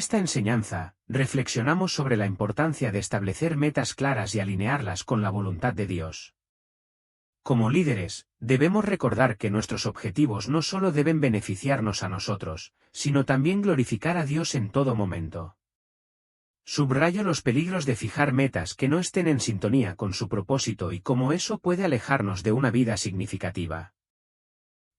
esta enseñanza, reflexionamos sobre la importancia de establecer metas claras y alinearlas con la voluntad de Dios. Como líderes, debemos recordar que nuestros objetivos no solo deben beneficiarnos a nosotros, sino también glorificar a Dios en todo momento. Subrayo los peligros de fijar metas que no estén en sintonía con su propósito y cómo eso puede alejarnos de una vida significativa.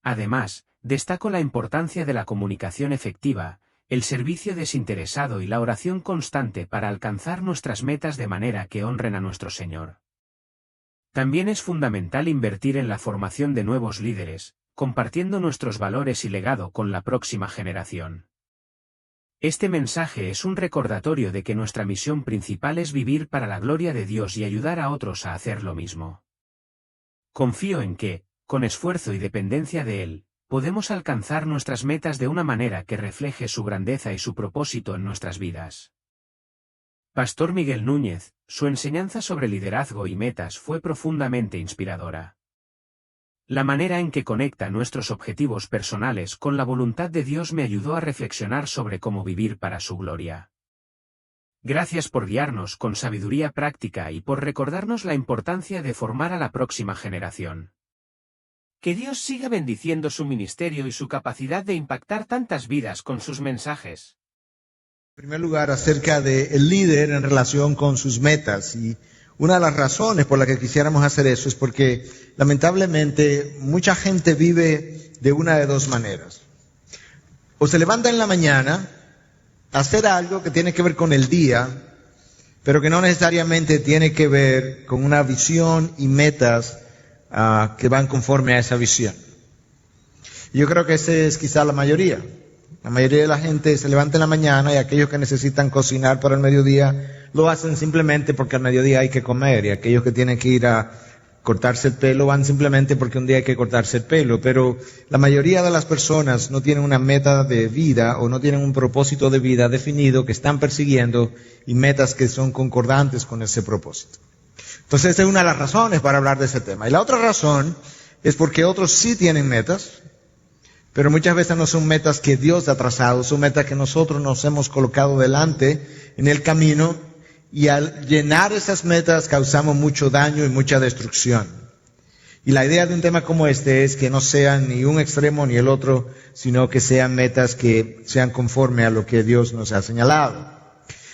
Además, destaco la importancia de la comunicación efectiva, el servicio desinteresado y la oración constante para alcanzar nuestras metas de manera que honren a nuestro Señor. También es fundamental invertir en la formación de nuevos líderes, compartiendo nuestros valores y legado con la próxima generación. Este mensaje es un recordatorio de que nuestra misión principal es vivir para la gloria de Dios y ayudar a otros a hacer lo mismo. Confío en que, con esfuerzo y dependencia de Él, podemos alcanzar nuestras metas de una manera que refleje su grandeza y su propósito en nuestras vidas. Pastor Miguel Núñez, su enseñanza sobre liderazgo y metas fue profundamente inspiradora. La manera en que conecta nuestros objetivos personales con la voluntad de Dios me ayudó a reflexionar sobre cómo vivir para su gloria. Gracias por guiarnos con sabiduría práctica y por recordarnos la importancia de formar a la próxima generación. Que Dios siga bendiciendo su ministerio y su capacidad de impactar tantas vidas con sus mensajes. En primer lugar, acerca del líder en relación con sus metas. Y una de las razones por las que quisiéramos hacer eso es porque, lamentablemente, mucha gente vive de una de dos maneras. O se levanta en la mañana a hacer algo que tiene que ver con el día, pero que no necesariamente tiene que ver con una visión y metas que van conforme a esa visión. Yo creo que esa es quizá la mayoría. La mayoría de la gente se levanta en la mañana y aquellos que necesitan cocinar para el mediodía lo hacen simplemente porque al mediodía hay que comer, y aquellos que tienen que ir a cortarse el pelo van simplemente porque un día hay que cortarse el pelo. Pero la mayoría de las personas no tienen una meta de vida o no tienen un propósito de vida definido que están persiguiendo y metas que son concordantes con ese propósito. Entonces esa es una de las razones para hablar de ese tema. Y la otra razón es porque otros sí tienen metas, pero muchas veces no son metas que Dios ha trazado, son metas que nosotros nos hemos colocado delante en el camino, y al llenar esas metas causamos mucho daño y mucha destrucción. Y la idea de un tema como este es que no sean ni un extremo ni el otro, sino que sean metas que sean conforme a lo que Dios nos ha señalado.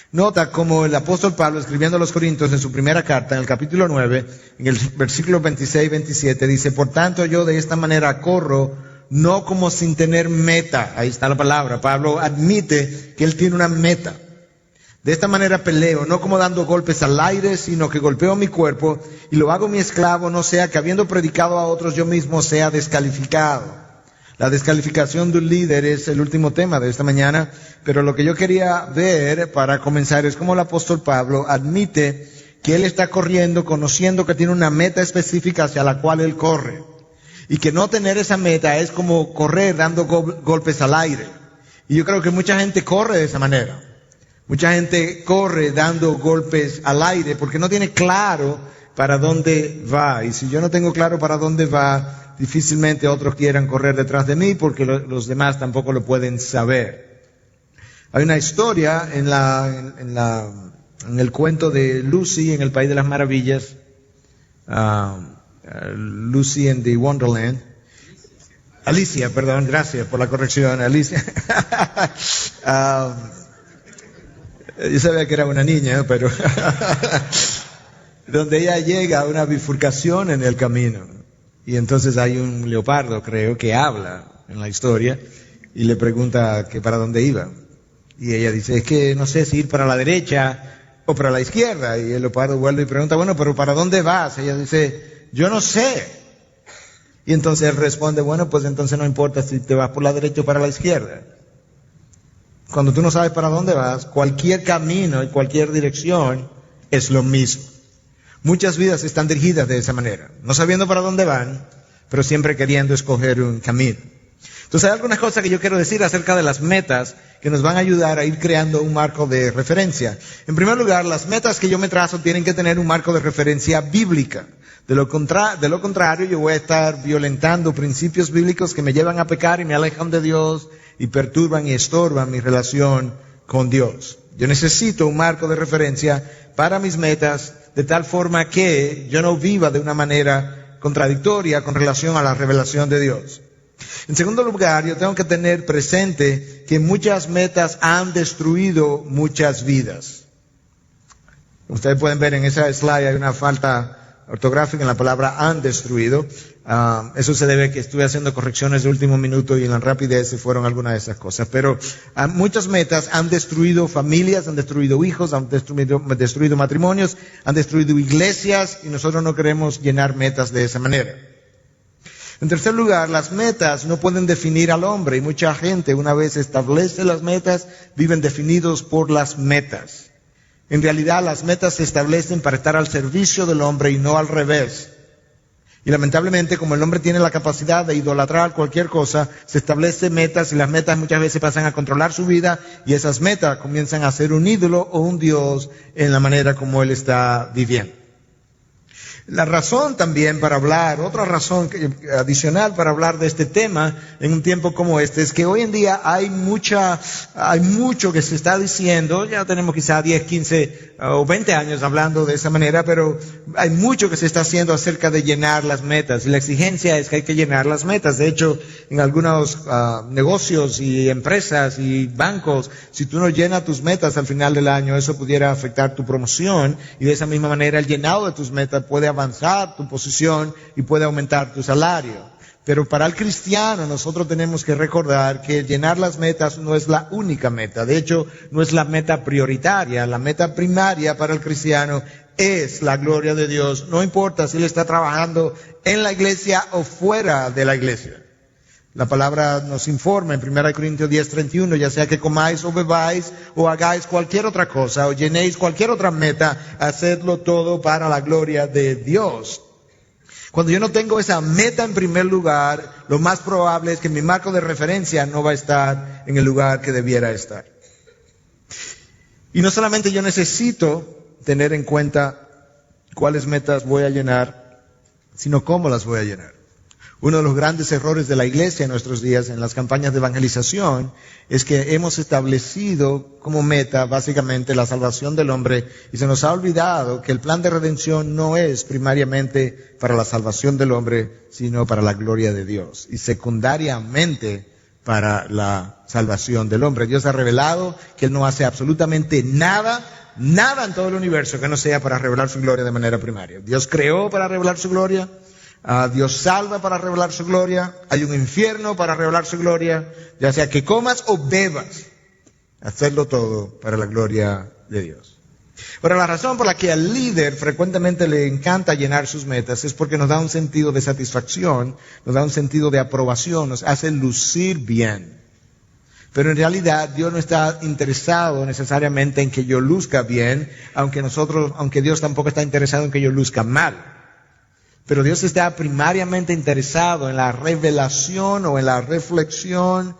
Nota como el apóstol Pablo, escribiendo a los Corintios en su primera carta, en el capítulo 9, en el versículo 26 y 27, dice: por tanto yo de esta manera corro, no como sin tener meta. Ahí está la palabra. Pablo admite que él tiene una meta. De esta manera peleo, no como dando golpes al aire, sino que golpeo mi cuerpo y lo hago mi esclavo, no sea que habiendo predicado a otros yo mismo sea descalificado. La descalificación de un líder es el último tema de esta mañana, pero lo que yo quería ver para comenzar es cómo el apóstol Pablo admite que él está corriendo, conociendo que tiene una meta específica hacia la cual él corre. Y que no tener esa meta es como correr dando golpes al aire. Y yo creo que mucha gente corre de esa manera. Mucha gente corre dando golpes al aire porque no tiene claro para dónde va. Y si yo no tengo claro para dónde va, difícilmente otros quieran correr detrás de mí porque los demás tampoco lo pueden saber. Hay una historia en el cuento de Lucy en el País de las Maravillas. Lucy in the Wonderland. Alicia, perdón, gracias por la corrección, Alicia. Yo sabía que era una niña, pero donde ella llega a una bifurcación en el camino. Y entonces hay un leopardo, creo, que habla en la historia y le pregunta que para dónde iba. Y ella dice, es que no sé si ir para la derecha o para la izquierda. Y el leopardo vuelve y pregunta, bueno, pero ¿para dónde vas? Ella dice, yo no sé. Y entonces él responde, bueno, pues entonces no importa si te vas por la derecha o para la izquierda. Cuando tú no sabes para dónde vas, cualquier camino y cualquier dirección es lo mismo. Muchas vidas están dirigidas de esa manera, no sabiendo para dónde van, pero siempre queriendo escoger un camino. Entonces hay algunas cosas que yo quiero decir acerca de las metas que nos van a ayudar a ir creando un marco de referencia. En primer lugar, las metas que yo me trazo tienen que tener un marco de referencia bíblica. De lo contrario, yo voy a estar violentando principios bíblicos que me llevan a pecar y me alejan de Dios y perturban y estorban mi relación con Dios. Yo necesito un marco de referencia para mis metas, de tal forma que yo no viva de una manera contradictoria con relación a la revelación de Dios. En segundo lugar, yo tengo que tener presente que muchas metas han destruido muchas vidas. Ustedes pueden ver en esa slide hay una falta ortográfica en la palabra han destruido. Eso se debe a que estuve haciendo correcciones de último minuto y en la rapidez se fueron algunas de esas cosas. Pero muchas metas han destruido familias, han destruido hijos, han destruido matrimonios, han destruido iglesias y nosotros no queremos llenar metas de esa manera. En tercer lugar, las metas no pueden definir al hombre y mucha gente una vez establece las metas, viven definidos por las metas. En realidad las metas se establecen para estar al servicio del hombre y no al revés. Y lamentablemente, como el hombre tiene la capacidad de idolatrar cualquier cosa, se establecen metas y las metas muchas veces pasan a controlar su vida y esas metas comienzan a ser un ídolo o un dios en la manera como él está viviendo. La razón también para hablar, otra razón adicional para hablar de este tema en un tiempo como este, es que hoy en día hay mucho que se está diciendo, ya tenemos quizá 10, 15 o 20 años hablando de esa manera, pero hay mucho que se está haciendo acerca de llenar las metas, y la exigencia es que hay que llenar las metas. De hecho, en algunos negocios y empresas y bancos, si tú no llenas tus metas al final del año, eso pudiera afectar tu promoción, y de esa misma manera el llenado de tus metas puede avanzar tu posición y puede aumentar tu salario. Pero para el cristiano nosotros tenemos que recordar que llenar las metas no es la única meta. De hecho, no es la meta prioritaria. La meta primaria para el cristiano es la gloria de Dios. No importa si él está trabajando en la iglesia o fuera de la iglesia. La palabra nos informa en 1 Corintios 10:31, ya sea que comáis o bebáis o hagáis cualquier otra cosa o llenéis cualquier otra meta, hacedlo todo para la gloria de Dios. Cuando yo no tengo esa meta en primer lugar, lo más probable es que mi marco de referencia no va a estar en el lugar que debiera estar. Y no solamente yo necesito tener en cuenta cuáles metas voy a llenar, sino cómo las voy a llenar. Uno de los grandes errores de la iglesia en nuestros días, en las campañas de evangelización, es que hemos establecido como meta básicamente la salvación del hombre y se nos ha olvidado que el plan de redención no es primariamente para la salvación del hombre, sino para la gloria de Dios y secundariamente para la salvación del hombre. Dios ha revelado que Él no hace absolutamente nada en todo el universo que no sea para revelar su gloria de manera primaria. Dios creó para revelar su gloria. Dios salva para revelar su gloria, hay un infierno para revelar su gloria, ya sea que comas o bebas, hacerlo todo para la gloria de Dios. Ahora, la razón por la que al líder frecuentemente le encanta llenar sus metas es porque nos da un sentido de satisfacción, nos da un sentido de aprobación, nos hace lucir bien. Pero en realidad Dios no está interesado necesariamente en que yo luzca bien, aunque Dios tampoco está interesado en que yo luzca mal. Pero Dios está primariamente interesado en la revelación o en la reflexión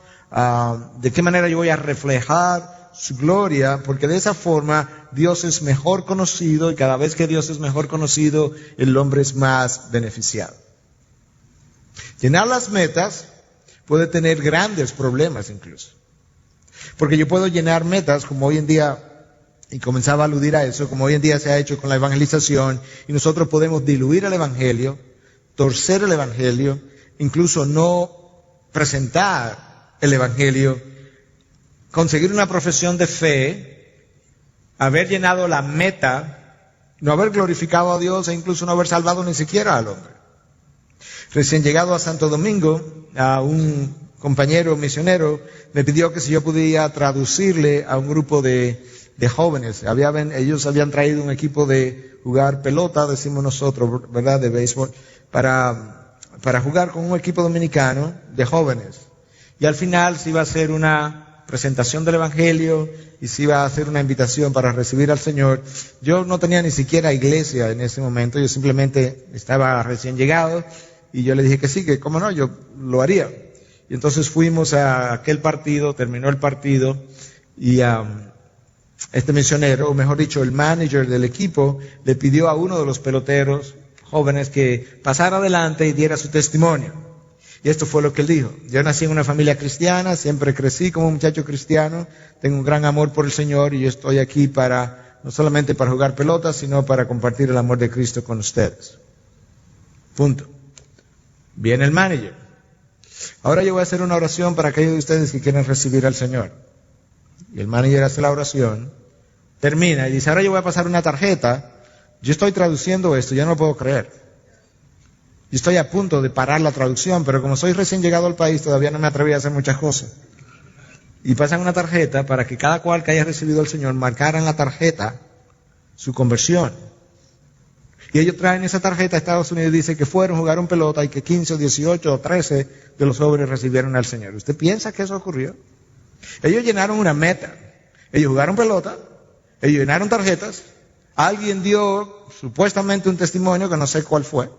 de qué manera yo voy a reflejar su gloria, porque de esa forma Dios es mejor conocido y cada vez que Dios es mejor conocido, el hombre es más beneficiado. Llenar las metas puede tener grandes problemas incluso. Porque yo puedo llenar metas como hoy en día, y comenzaba a aludir a eso, como hoy en día se ha hecho con la evangelización, y nosotros podemos diluir el evangelio, torcer el evangelio, incluso no presentar el evangelio, conseguir una profesión de fe, haber llenado la meta, no haber glorificado a Dios e incluso no haber salvado ni siquiera al hombre. Recién llegado a Santo Domingo, a un compañero misionero me pidió que si yo podía traducirle a un grupo de jóvenes. Ellos habían traído un equipo de jugar pelota, decimos nosotros, ¿verdad?, de béisbol, para jugar con un equipo dominicano de jóvenes. Y al final se iba a hacer una presentación del evangelio y se iba a hacer una invitación para recibir al Señor. Yo no tenía ni siquiera iglesia en ese momento, yo simplemente estaba recién llegado y yo le dije que sí, que cómo no, yo lo haría. Y entonces fuimos a aquel partido, terminó el partido y este misionero, o mejor dicho, el manager del equipo, le pidió a uno de los peloteros jóvenes que pasara adelante y diera su testimonio. Y esto fue lo que él dijo. Yo nací en una familia cristiana, siempre crecí como un muchacho cristiano, tengo un gran amor por el Señor y yo estoy aquí no solamente para jugar pelotas, sino para compartir el amor de Cristo con ustedes. Punto. Viene el manager. Ahora yo voy a hacer una oración para aquellos de ustedes que quieren recibir al Señor. Y el manager hace la oración, termina y dice, ahora yo voy a pasar una tarjeta. Yo estoy traduciendo esto, yo no lo puedo creer. Yo estoy a punto de parar la traducción, pero como soy recién llegado al país, todavía no me atreví a hacer muchas cosas. Y pasan una tarjeta para que cada cual que haya recibido al Señor marcara en la tarjeta su conversión. Y ellos traen esa tarjeta a Estados Unidos y dicen que fueron, jugaron pelota y que 15 o 18 o 13 de los jóvenes recibieron al Señor. ¿Usted piensa que eso ocurrió? Ellos llenaron una meta. Ellos jugaron pelota, ellos llenaron tarjetas, alguien dio supuestamente un testimonio que no sé cuál fue.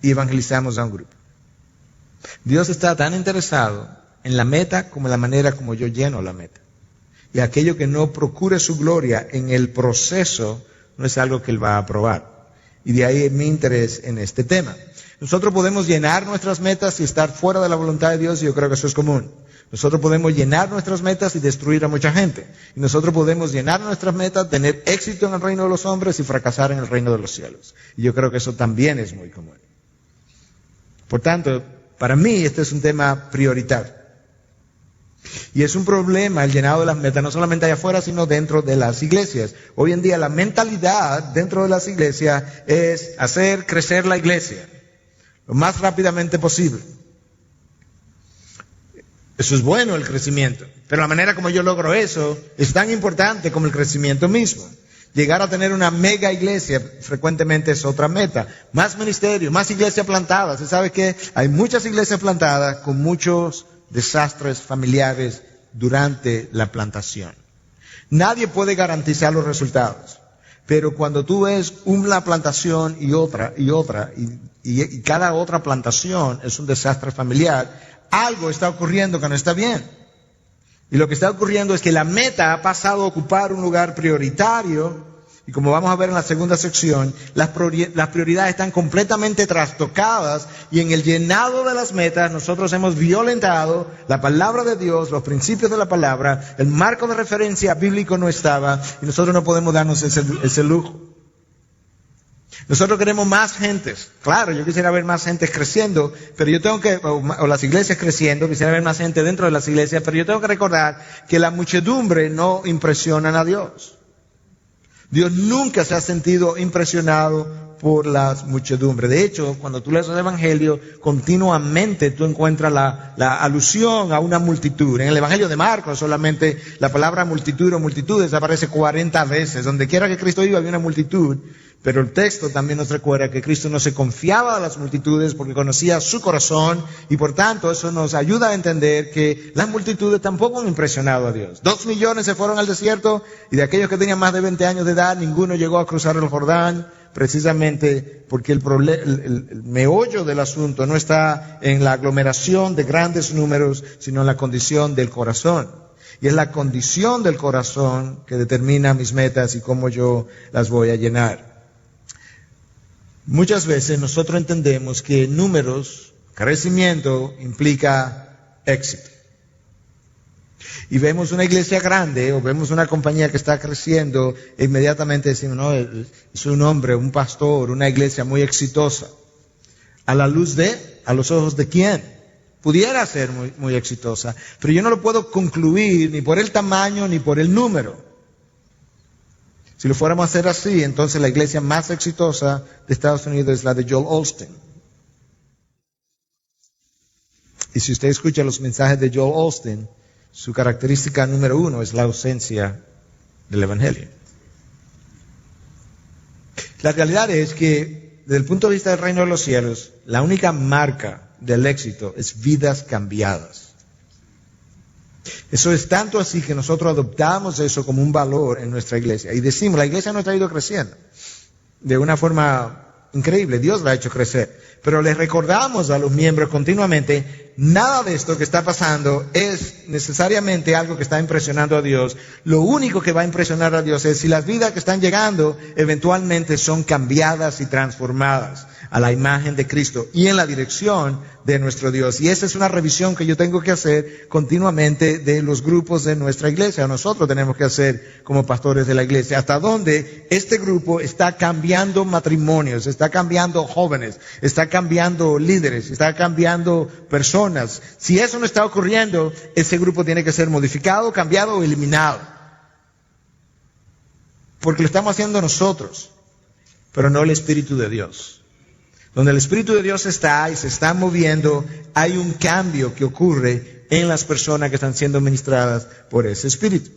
Y evangelizamos a un grupo. Dios está tan interesado en la meta como en la manera como yo lleno la meta. Y aquello que no procure su gloria en el proceso no es algo que Él va a aprobar. Y de ahí mi interés en este tema. Nosotros podemos llenar nuestras metas y estar fuera de la voluntad de Dios, y yo creo que eso es común. Nosotros podemos llenar nuestras metas y destruir a mucha gente. Y nosotros podemos llenar nuestras metas, tener éxito en el reino de los hombres y fracasar en el reino de los cielos. Y yo creo que eso también es muy común. Por tanto, para mí este es un tema prioritario. Y es un problema el llenado de las metas, no solamente allá afuera, sino dentro de las iglesias. Hoy en día la mentalidad dentro de las iglesias es hacer crecer la iglesia lo más rápidamente posible. Eso es bueno, el crecimiento, pero la manera como yo logro eso es tan importante como el crecimiento mismo. Llegar a tener una mega iglesia frecuentemente es otra meta. Más ministerio, más iglesias plantadas. ¿Se sabe que hay muchas iglesias plantadas con muchos desastres familiares durante la plantación? Nadie puede garantizar los resultados, pero cuando tú ves una plantación y otra, y cada otra plantación es un desastre familiar, algo está ocurriendo que no está bien. Y lo que está ocurriendo es que la meta ha pasado a ocupar un lugar prioritario, y como vamos a ver en la segunda sección, las prioridades están completamente trastocadas, y en el llenado de las metas nosotros hemos violentado la palabra de Dios, los principios de la palabra, el marco de referencia bíblico no estaba, y nosotros no podemos darnos ese lujo. Nosotros queremos más gentes. Claro, yo quisiera ver más gentes creciendo, pero yo tengo que, o las iglesias creciendo, quisiera ver más gente dentro de las iglesias, pero yo tengo que recordar que la muchedumbre no impresiona a Dios. Dios nunca se ha sentido impresionado por las muchedumbres. De hecho, cuando tú lees el Evangelio, continuamente tú encuentras la alusión a una multitud. En el Evangelio de Marcos solamente la palabra multitud o multitudes aparece 40 veces. Donde quiera que Cristo iba había una multitud. Pero el texto también nos recuerda que Cristo no se confiaba de las multitudes porque conocía su corazón, y por tanto eso nos ayuda a entender que las multitudes tampoco han impresionado a Dios. 2 millones se fueron al desierto, y de aquellos que tenían más de 20 años de edad, ninguno llegó a cruzar el Jordán, precisamente porque el meollo del asunto no está en la aglomeración de grandes números, sino en la condición del corazón. Y es la condición del corazón que determina mis metas y cómo yo las voy a llenar. Muchas veces nosotros entendemos que números, crecimiento, implica éxito. Y vemos una iglesia grande o vemos una compañía que está creciendo e inmediatamente decimos, no, es un hombre, un pastor, una iglesia muy exitosa. ¿A la luz de? ¿A los ojos de quién? Pudiera ser muy, muy exitosa, pero yo no lo puedo concluir ni por el tamaño ni por el número. Si lo fuéramos a hacer así, entonces la iglesia más exitosa de Estados Unidos es la de Joel Osteen. Y si usted escucha los mensajes de Joel Osteen, su característica número 1 es la ausencia del Evangelio. La realidad es que, desde el punto de vista del reino de los cielos, la única marca del éxito es vidas cambiadas. Eso es tanto así que nosotros adoptamos eso como un valor en nuestra iglesia. Y decimos, la iglesia nos ha ido creciendo de una forma increíble. Dios la ha hecho crecer. Pero les recordamos a los miembros continuamente, nada de esto que está pasando es necesariamente algo que está impresionando a Dios. Lo único que va a impresionar a Dios es si las vidas que están llegando eventualmente son cambiadas y transformadas a la imagen de Cristo y en la dirección de nuestro Dios. Y esa es una revisión que yo tengo que hacer continuamente de los grupos de nuestra iglesia. Nosotros tenemos que hacer como pastores de la iglesia. Hasta dónde este grupo está cambiando matrimonios, está cambiando jóvenes, está cambiando líderes, está cambiando personas. Si eso no está ocurriendo, ese grupo tiene que ser modificado, cambiado o eliminado. Porque lo estamos haciendo nosotros, pero no el Espíritu de Dios. Donde el Espíritu de Dios está y se está moviendo, hay un cambio que ocurre en las personas que están siendo ministradas por ese Espíritu.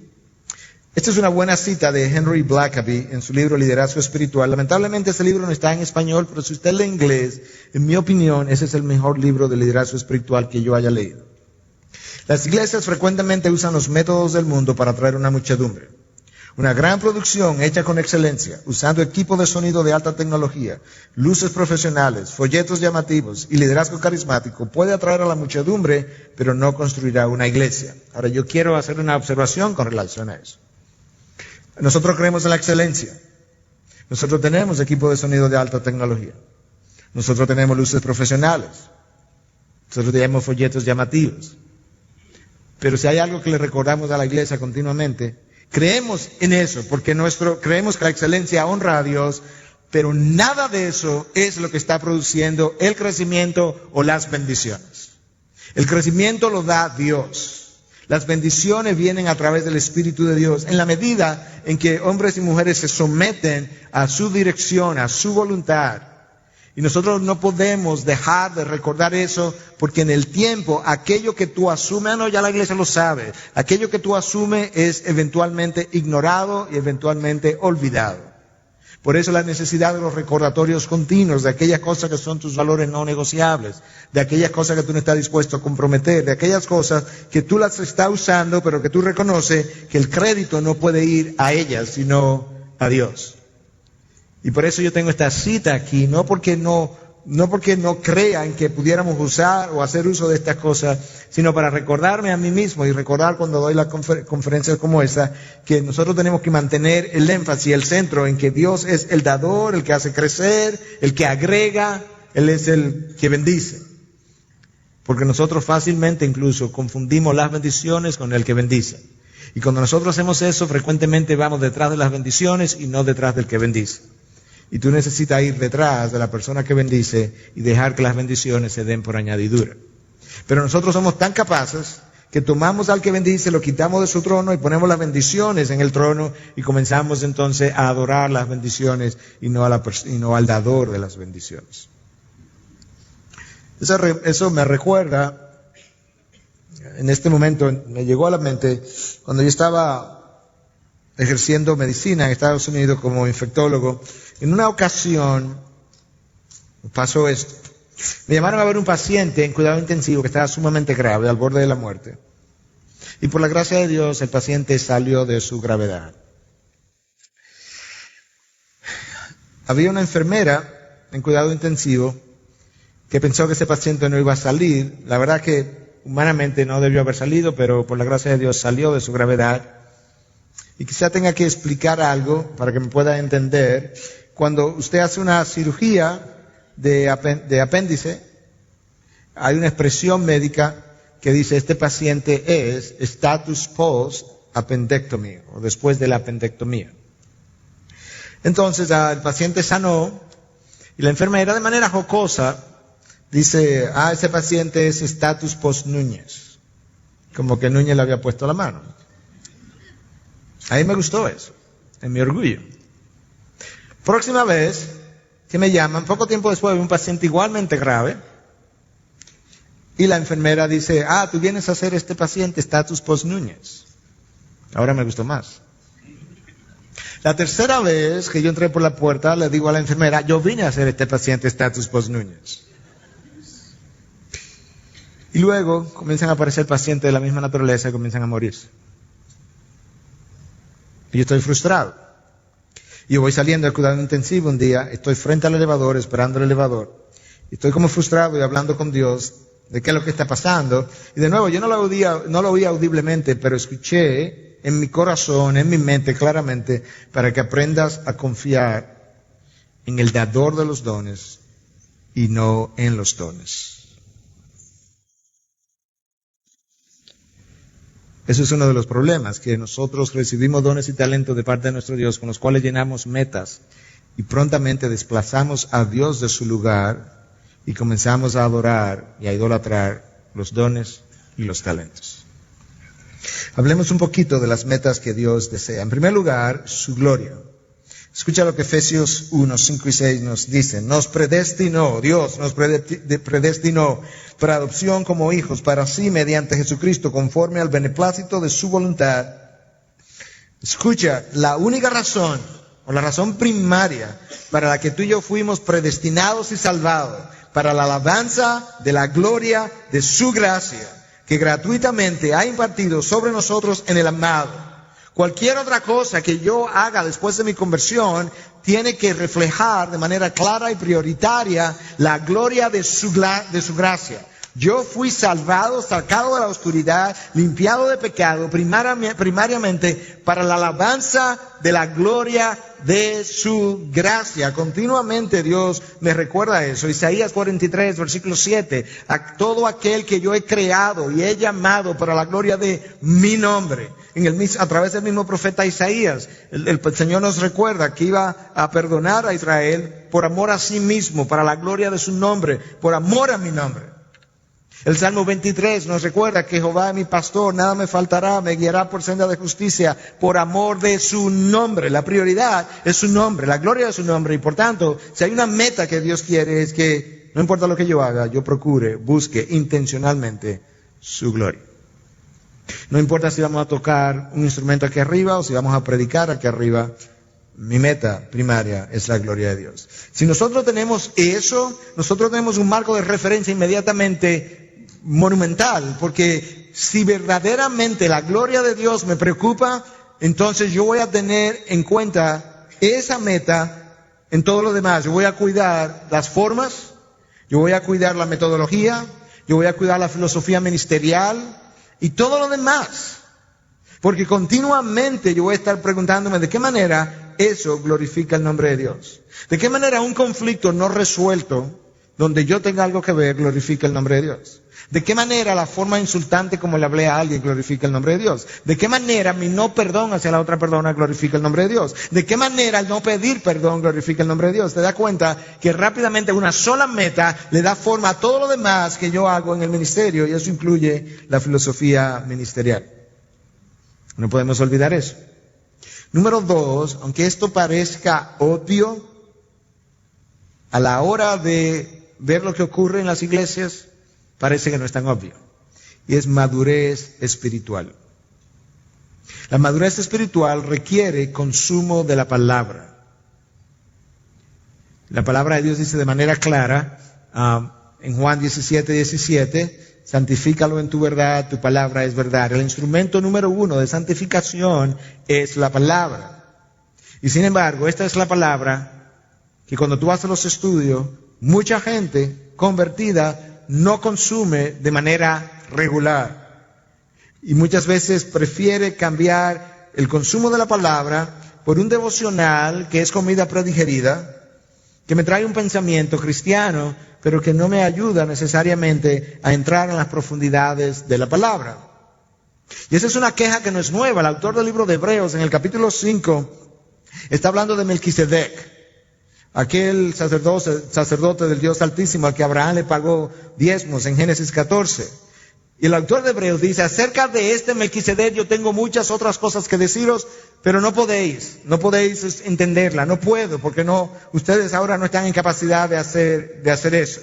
Esta es una buena cita de Henry Blackaby en su libro Liderazgo Espiritual. Lamentablemente este libro no está en español, pero si usted lee inglés, en mi opinión, ese es el mejor libro de liderazgo espiritual que yo haya leído. Las iglesias frecuentemente usan los métodos del mundo para atraer una muchedumbre. Una gran producción hecha con excelencia, usando equipo de sonido de alta tecnología, luces profesionales, folletos llamativos y liderazgo carismático puede atraer a la muchedumbre, pero no construirá una iglesia. Ahora yo quiero hacer una observación con relación a eso. Nosotros creemos en la excelencia. Nosotros tenemos equipo de sonido de alta tecnología. Nosotros tenemos luces profesionales. Nosotros tenemos folletos llamativos. Pero si hay algo que le recordamos a la iglesia continuamente, creemos en eso, porque creemos que la excelencia honra a Dios, pero nada de eso es lo que está produciendo el crecimiento o las bendiciones. El crecimiento lo da Dios. Las bendiciones vienen a través del Espíritu de Dios, en la medida en que hombres y mujeres se someten a su dirección, a su voluntad. Y nosotros no podemos dejar de recordar eso, porque en el tiempo, aquello que tú asumes, no, ya la iglesia lo sabe, aquello que tú asumes es eventualmente ignorado y eventualmente olvidado. Por eso la necesidad de los recordatorios continuos, de aquellas cosas que son tus valores no negociables, de aquellas cosas que tú no estás dispuesto a comprometer, de aquellas cosas que tú las estás usando, pero que tú reconoces que el crédito no puede ir a ellas, sino a Dios. Y por eso yo tengo esta cita aquí, no porque no crean que pudiéramos usar o hacer uso de estas cosas, sino para recordarme a mí mismo y recordar cuando doy las conferencias como esta, que nosotros tenemos que mantener el énfasis, el centro en que Dios es el dador, el que hace crecer, el que agrega, Él es el que bendice. Porque nosotros fácilmente incluso confundimos las bendiciones con el que bendice. Y cuando nosotros hacemos eso, frecuentemente vamos detrás de las bendiciones y no detrás del que bendice. Y tú necesitas ir detrás de la persona que bendice y dejar que las bendiciones se den por añadidura. Pero nosotros somos tan capaces que tomamos al que bendice, lo quitamos de su trono y ponemos las bendiciones en el trono y comenzamos entonces a adorar las bendiciones y no al dador de las bendiciones. Eso me recuerda, en este momento me llegó a la mente, cuando yo estaba ejerciendo medicina en Estados Unidos como infectólogo. En una ocasión pasó esto. Me llamaron a ver un paciente en cuidado intensivo que estaba sumamente grave, al borde de la muerte. Y por la gracia de Dios, el paciente salió de su gravedad. Había una enfermera en cuidado intensivo que pensó que ese paciente no iba a salir. La verdad que humanamente no debió haber salido, pero por la gracia de Dios salió de su gravedad. Y quizá tenga que explicar algo para que me pueda entender. Cuando usted hace una cirugía de apéndice, hay una expresión médica que dice este paciente es status post appendectomy o después de la apendectomía. Entonces el paciente sanó y la enfermera de manera jocosa dice, ese paciente es status post Núñez, como que Núñez le había puesto la mano. A mí me gustó eso, en mi orgullo. Próxima vez que me llaman, poco tiempo después, un paciente igualmente grave, y la enfermera dice, tú vienes a hacer este paciente status post Núñez. Ahora me gustó más. La tercera vez que yo entré por la puerta, le digo a la enfermera, yo vine a hacer este paciente status post Núñez. Y luego comienzan a aparecer pacientes de la misma naturaleza y comienzan a morirse. Y yo estoy frustrado. Y yo voy saliendo del cuidado intensivo un día, estoy frente al elevador, esperando el elevador. Y estoy como frustrado y hablando con Dios. de qué es lo que está pasando. Y de nuevo, yo no lo oí audiblemente, pero escuché en mi corazón, en mi mente claramente, para que aprendas a confiar en el dador de los dones y no en los dones. Eso es uno de los problemas, que nosotros recibimos dones y talentos de parte de nuestro Dios, con los cuales llenamos metas y prontamente desplazamos a Dios de su lugar y comenzamos a adorar y a idolatrar los dones y los talentos. Hablemos un poquito de las metas que Dios desea. En primer lugar, su gloria. Escucha lo que Efesios 1, 5 y 6 nos dicen. Dios nos predestinó para adopción como hijos, para sí mediante Jesucristo, conforme al beneplácito de su voluntad. Escucha, la única razón, o la razón primaria, para la que tú y yo fuimos predestinados y salvados, para la alabanza de la gloria de su gracia, que gratuitamente ha impartido sobre nosotros en el amado. Cualquier otra cosa que yo haga después de mi conversión tiene que reflejar de manera clara y prioritaria la gloria de su gracia. Yo fui salvado, sacado de la oscuridad, limpiado de pecado, primariamente para la alabanza de la gloria de su gracia. Continuamente Dios me recuerda eso. Isaías 43, versículo 7. A todo aquel que yo he creado y he llamado para la gloria de mi nombre. A través del mismo profeta Isaías, el Señor nos recuerda que iba a perdonar a Israel por amor a sí mismo, para la gloria de su nombre, por amor a mi nombre. El Salmo 23 nos recuerda que Jehová es mi pastor, nada me faltará, me guiará por senda de justicia, por amor de su nombre. La prioridad es su nombre, la gloria de su nombre. Y por tanto, si hay una meta que Dios quiere, es que no importa lo que yo haga, yo busque intencionalmente su gloria. No importa si vamos a tocar un instrumento aquí arriba o si vamos a predicar aquí arriba, mi meta primaria es la gloria de Dios. Si nosotros tenemos eso, nosotros tenemos un marco de referencia inmediatamente monumental, porque si verdaderamente la gloria de Dios me preocupa, entonces yo voy a tener en cuenta esa meta en todo lo demás. Yo voy a cuidar las formas, yo voy a cuidar la metodología, yo voy a cuidar la filosofía ministerial y todo lo demás, porque continuamente yo voy a estar preguntándome de qué manera eso glorifica el nombre de Dios, de qué manera un conflicto no resuelto donde yo tenga algo que ver glorifica el nombre de Dios. ¿De qué manera la forma insultante como le hablé a alguien glorifica el nombre de Dios? ¿De qué manera mi no perdón hacia la otra persona glorifica el nombre de Dios? ¿De qué manera el no pedir perdón glorifica el nombre de Dios? Te das cuenta que rápidamente una sola meta le da forma a todo lo demás que yo hago en el ministerio, y eso incluye la filosofía ministerial. No podemos olvidar eso. Número 2, aunque esto parezca obvio, a la hora de ver lo que ocurre en las iglesias, parece que no es tan obvio. Y es madurez espiritual. La madurez espiritual requiere consumo de la palabra. La palabra de Dios dice de manera clara, en Juan 17:17, santifícalo en tu verdad, tu palabra es verdad. El instrumento número 1 de santificación es la palabra. Y sin embargo, esta es la palabra que cuando tú haces los estudios, mucha gente convertida no consume de manera regular. Y muchas veces prefiere cambiar el consumo de la palabra por un devocional que es comida predigerida, que me trae un pensamiento cristiano, pero que no me ayuda necesariamente a entrar en las profundidades de la palabra. Y esa es una queja que no es nueva. El autor del libro de Hebreos, en el capítulo 5, está hablando de Melquisedec, aquel sacerdote del Dios Altísimo al que Abraham le pagó diezmos en Génesis 14. Y el autor de Hebreos dice, acerca de este Melquisedec yo tengo muchas otras cosas que deciros, pero no podéis entenderla, no puedo, porque ustedes ahora no están en capacidad de hacer eso.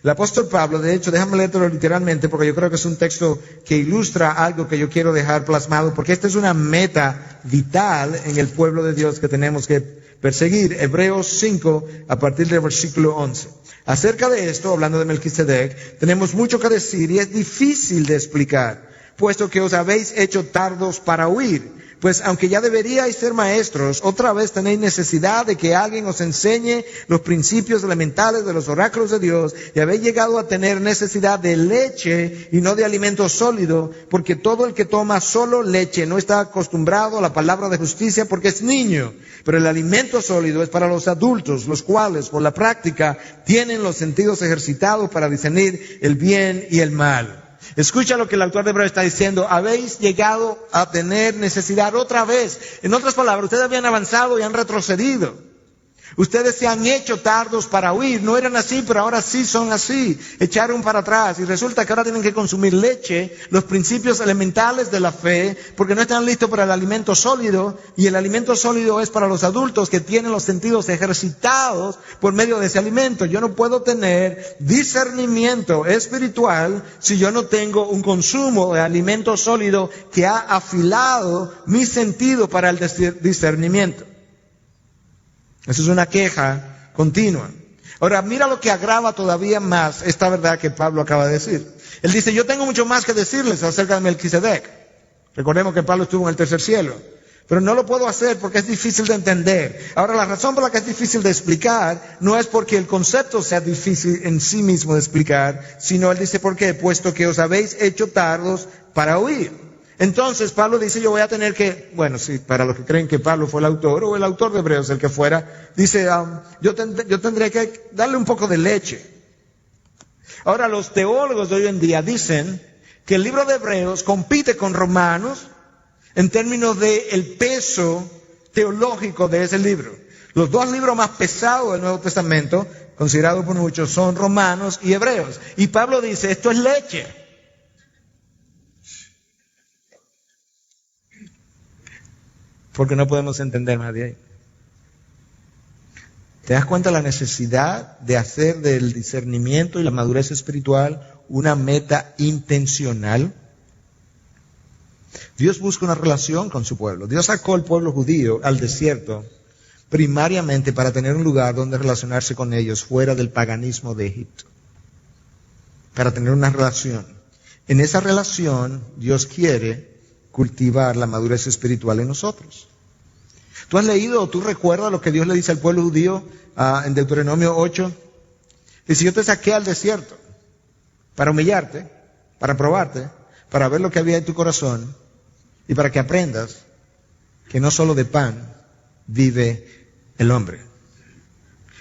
El apóstol Pablo, de hecho, déjame leerlo literalmente, porque yo creo que es un texto que ilustra algo que yo quiero dejar plasmado, porque esta es una meta vital en el pueblo de Dios que tenemos que perseguir. Hebreos 5, a partir del versículo 11. Acerca de esto, hablando de Melquisedec, tenemos mucho que decir y es difícil de explicar, puesto que os habéis hecho tardos para oír. Pues aunque ya deberíais ser maestros, otra vez tenéis necesidad de que alguien os enseñe los principios elementales de los oráculos de Dios, y habéis llegado a tener necesidad de leche y no de alimento sólido, porque todo el que toma solo leche no está acostumbrado a la palabra de justicia porque es niño. Pero el alimento sólido es para los adultos, los cuales por la práctica tienen los sentidos ejercitados para discernir el bien y el mal. Escucha lo que el autor de Hebreos está diciendo. Habéis llegado a tener necesidad otra vez. En otras palabras, ustedes habían avanzado y han retrocedido. Ustedes se han hecho tardos para oír. No eran así, pero ahora sí son así. Echaron para atrás y resulta que ahora tienen que consumir leche, los principios elementales de la fe, porque no están listos para el alimento sólido. Y el alimento sólido es para los adultos que tienen los sentidos ejercitados por medio de ese alimento. Yo no puedo tener discernimiento espiritual si yo no tengo un consumo de alimento sólido que ha afilado mi sentido para el discernimiento. Eso es una queja continua. Ahora, mira lo que agrava todavía más esta verdad que Pablo acaba de decir. Él dice, yo tengo mucho más que decirles acerca de Melquisedec. Recordemos que Pablo estuvo en el tercer cielo. Pero no lo puedo hacer porque es difícil de entender. Ahora, la razón por la que es difícil de explicar no es porque el concepto sea difícil en sí mismo de explicar, sino él dice, ¿por qué? Puesto que os habéis hecho tardos para oír. Entonces Pablo dice, yo voy a tener que, bueno, sí, para los que creen que Pablo fue el autor o el autor de Hebreos, el que fuera, dice, yo tendré que darle un poco de leche. Ahora, los teólogos de hoy en día dicen que el libro de Hebreos compite con Romanos en términos de el peso teológico de ese libro. Los dos libros más pesados del Nuevo Testamento, considerados por muchos, son Romanos y Hebreos. Y Pablo dice, esto es leche. Porque no podemos entender más de ahí. ¿Te das cuenta de la necesidad de hacer del discernimiento y la madurez espiritual una meta intencional? Dios busca una relación con su pueblo. Dios sacó al pueblo judío al desierto primariamente para tener un lugar donde relacionarse con ellos fuera del paganismo de Egipto. Para tener una relación. En esa relación Dios quiere cultivar la madurez espiritual en nosotros. ¿Tú has leído o tú recuerdas lo que Dios le dice al pueblo judío en Deuteronomio 8? Dice, yo te saqué al desierto para humillarte, para probarte, para ver lo que había en tu corazón y para que aprendas que no solo de pan vive el hombre,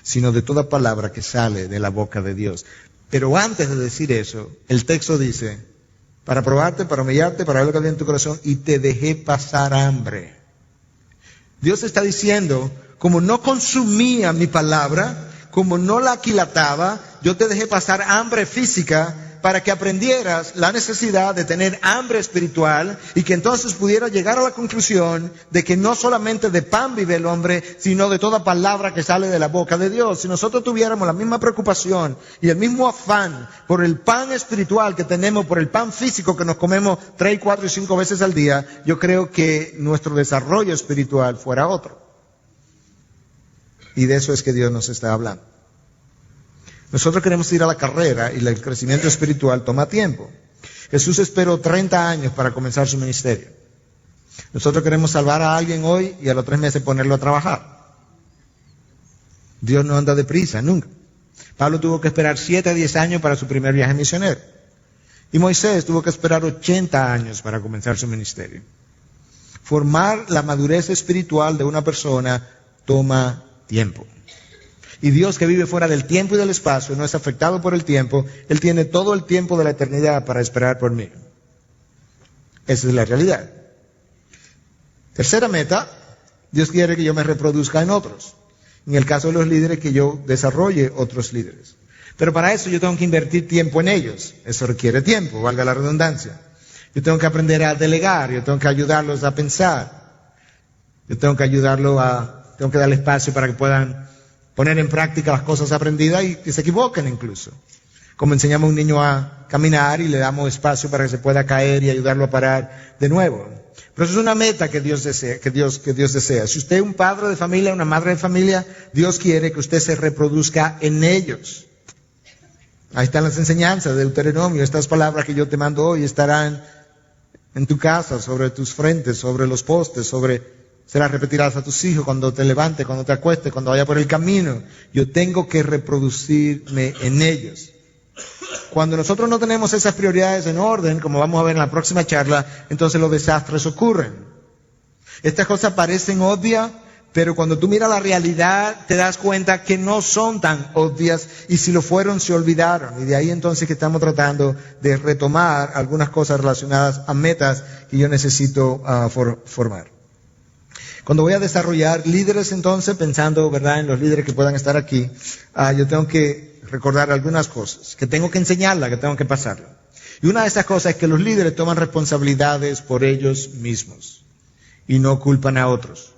sino de toda palabra que sale de la boca de Dios. Pero antes de decir eso, el texto dice, para probarte, para humillarte, para ver lo que había en tu corazón, y te dejé pasar hambre. Dios está diciendo, como no consumía mi palabra, como no la aquilataba, yo te dejé pasar hambre física para que aprendieras la necesidad de tener hambre espiritual y que entonces pudieras llegar a la conclusión de que no solamente de pan vive el hombre, sino de toda palabra que sale de la boca de Dios. Si nosotros tuviéramos la misma preocupación y el mismo afán por el pan espiritual que tenemos por el pan físico que nos comemos 3, 4 y 5 veces al día, yo creo que nuestro desarrollo espiritual fuera otro. Y de eso es que Dios nos está hablando. Nosotros queremos ir a la carrera y el crecimiento espiritual toma tiempo. Jesús esperó 30 años para comenzar su ministerio. Nosotros queremos salvar a alguien hoy y a los 3 meses ponerlo a trabajar. Dios no anda deprisa, nunca. Pablo tuvo que esperar 7 a 10 años para su primer viaje misionero. Y Moisés tuvo que esperar 80 años para comenzar su ministerio. Formar la madurez espiritual de una persona toma tiempo. Y Dios, que vive fuera del tiempo y del espacio, no es afectado por el tiempo, Él tiene todo el tiempo de la eternidad para esperar por mí. Esa es la realidad. Tercera meta, Dios quiere que yo me reproduzca en otros. En el caso de los líderes, que yo desarrolle otros líderes. Pero para eso yo tengo que invertir tiempo en ellos. Eso requiere tiempo, valga la redundancia. Yo tengo que aprender a delegar, yo tengo que ayudarlos a pensar. Yo tengo que tengo que darle espacio para que puedan poner en práctica las cosas aprendidas y que se equivoquen incluso. Como enseñamos a un niño a caminar y le damos espacio para que se pueda caer y ayudarlo a parar de nuevo. Pero eso es una meta que Dios desea, que Dios desea. Si usted es un padre de familia, una madre de familia, Dios quiere que usted se reproduzca en ellos. Ahí están las enseñanzas de Deuteronomio. Estas palabras que yo te mando hoy estarán en tu casa, sobre tus frentes, sobre los postes, se las repetirás a tus hijos cuando te levantes, cuando te acuestes, cuando vayas por el camino. Yo tengo que reproducirme en ellos. Cuando nosotros no tenemos esas prioridades en orden, como vamos a ver en la próxima charla, entonces los desastres ocurren. Estas cosas parecen obvias, pero cuando tú miras la realidad te das cuenta que no son tan obvias, y si lo fueron se olvidaron. Y de ahí entonces que estamos tratando de retomar algunas cosas relacionadas a metas que yo necesito formar. Cuando voy a desarrollar líderes, entonces, pensando, ¿verdad?, en los líderes que puedan estar aquí, yo tengo que recordar algunas cosas, que tengo que enseñarlas, que tengo que pasarlas. Y una de esas cosas es que los líderes toman responsabilidades por ellos mismos y no culpan a otros.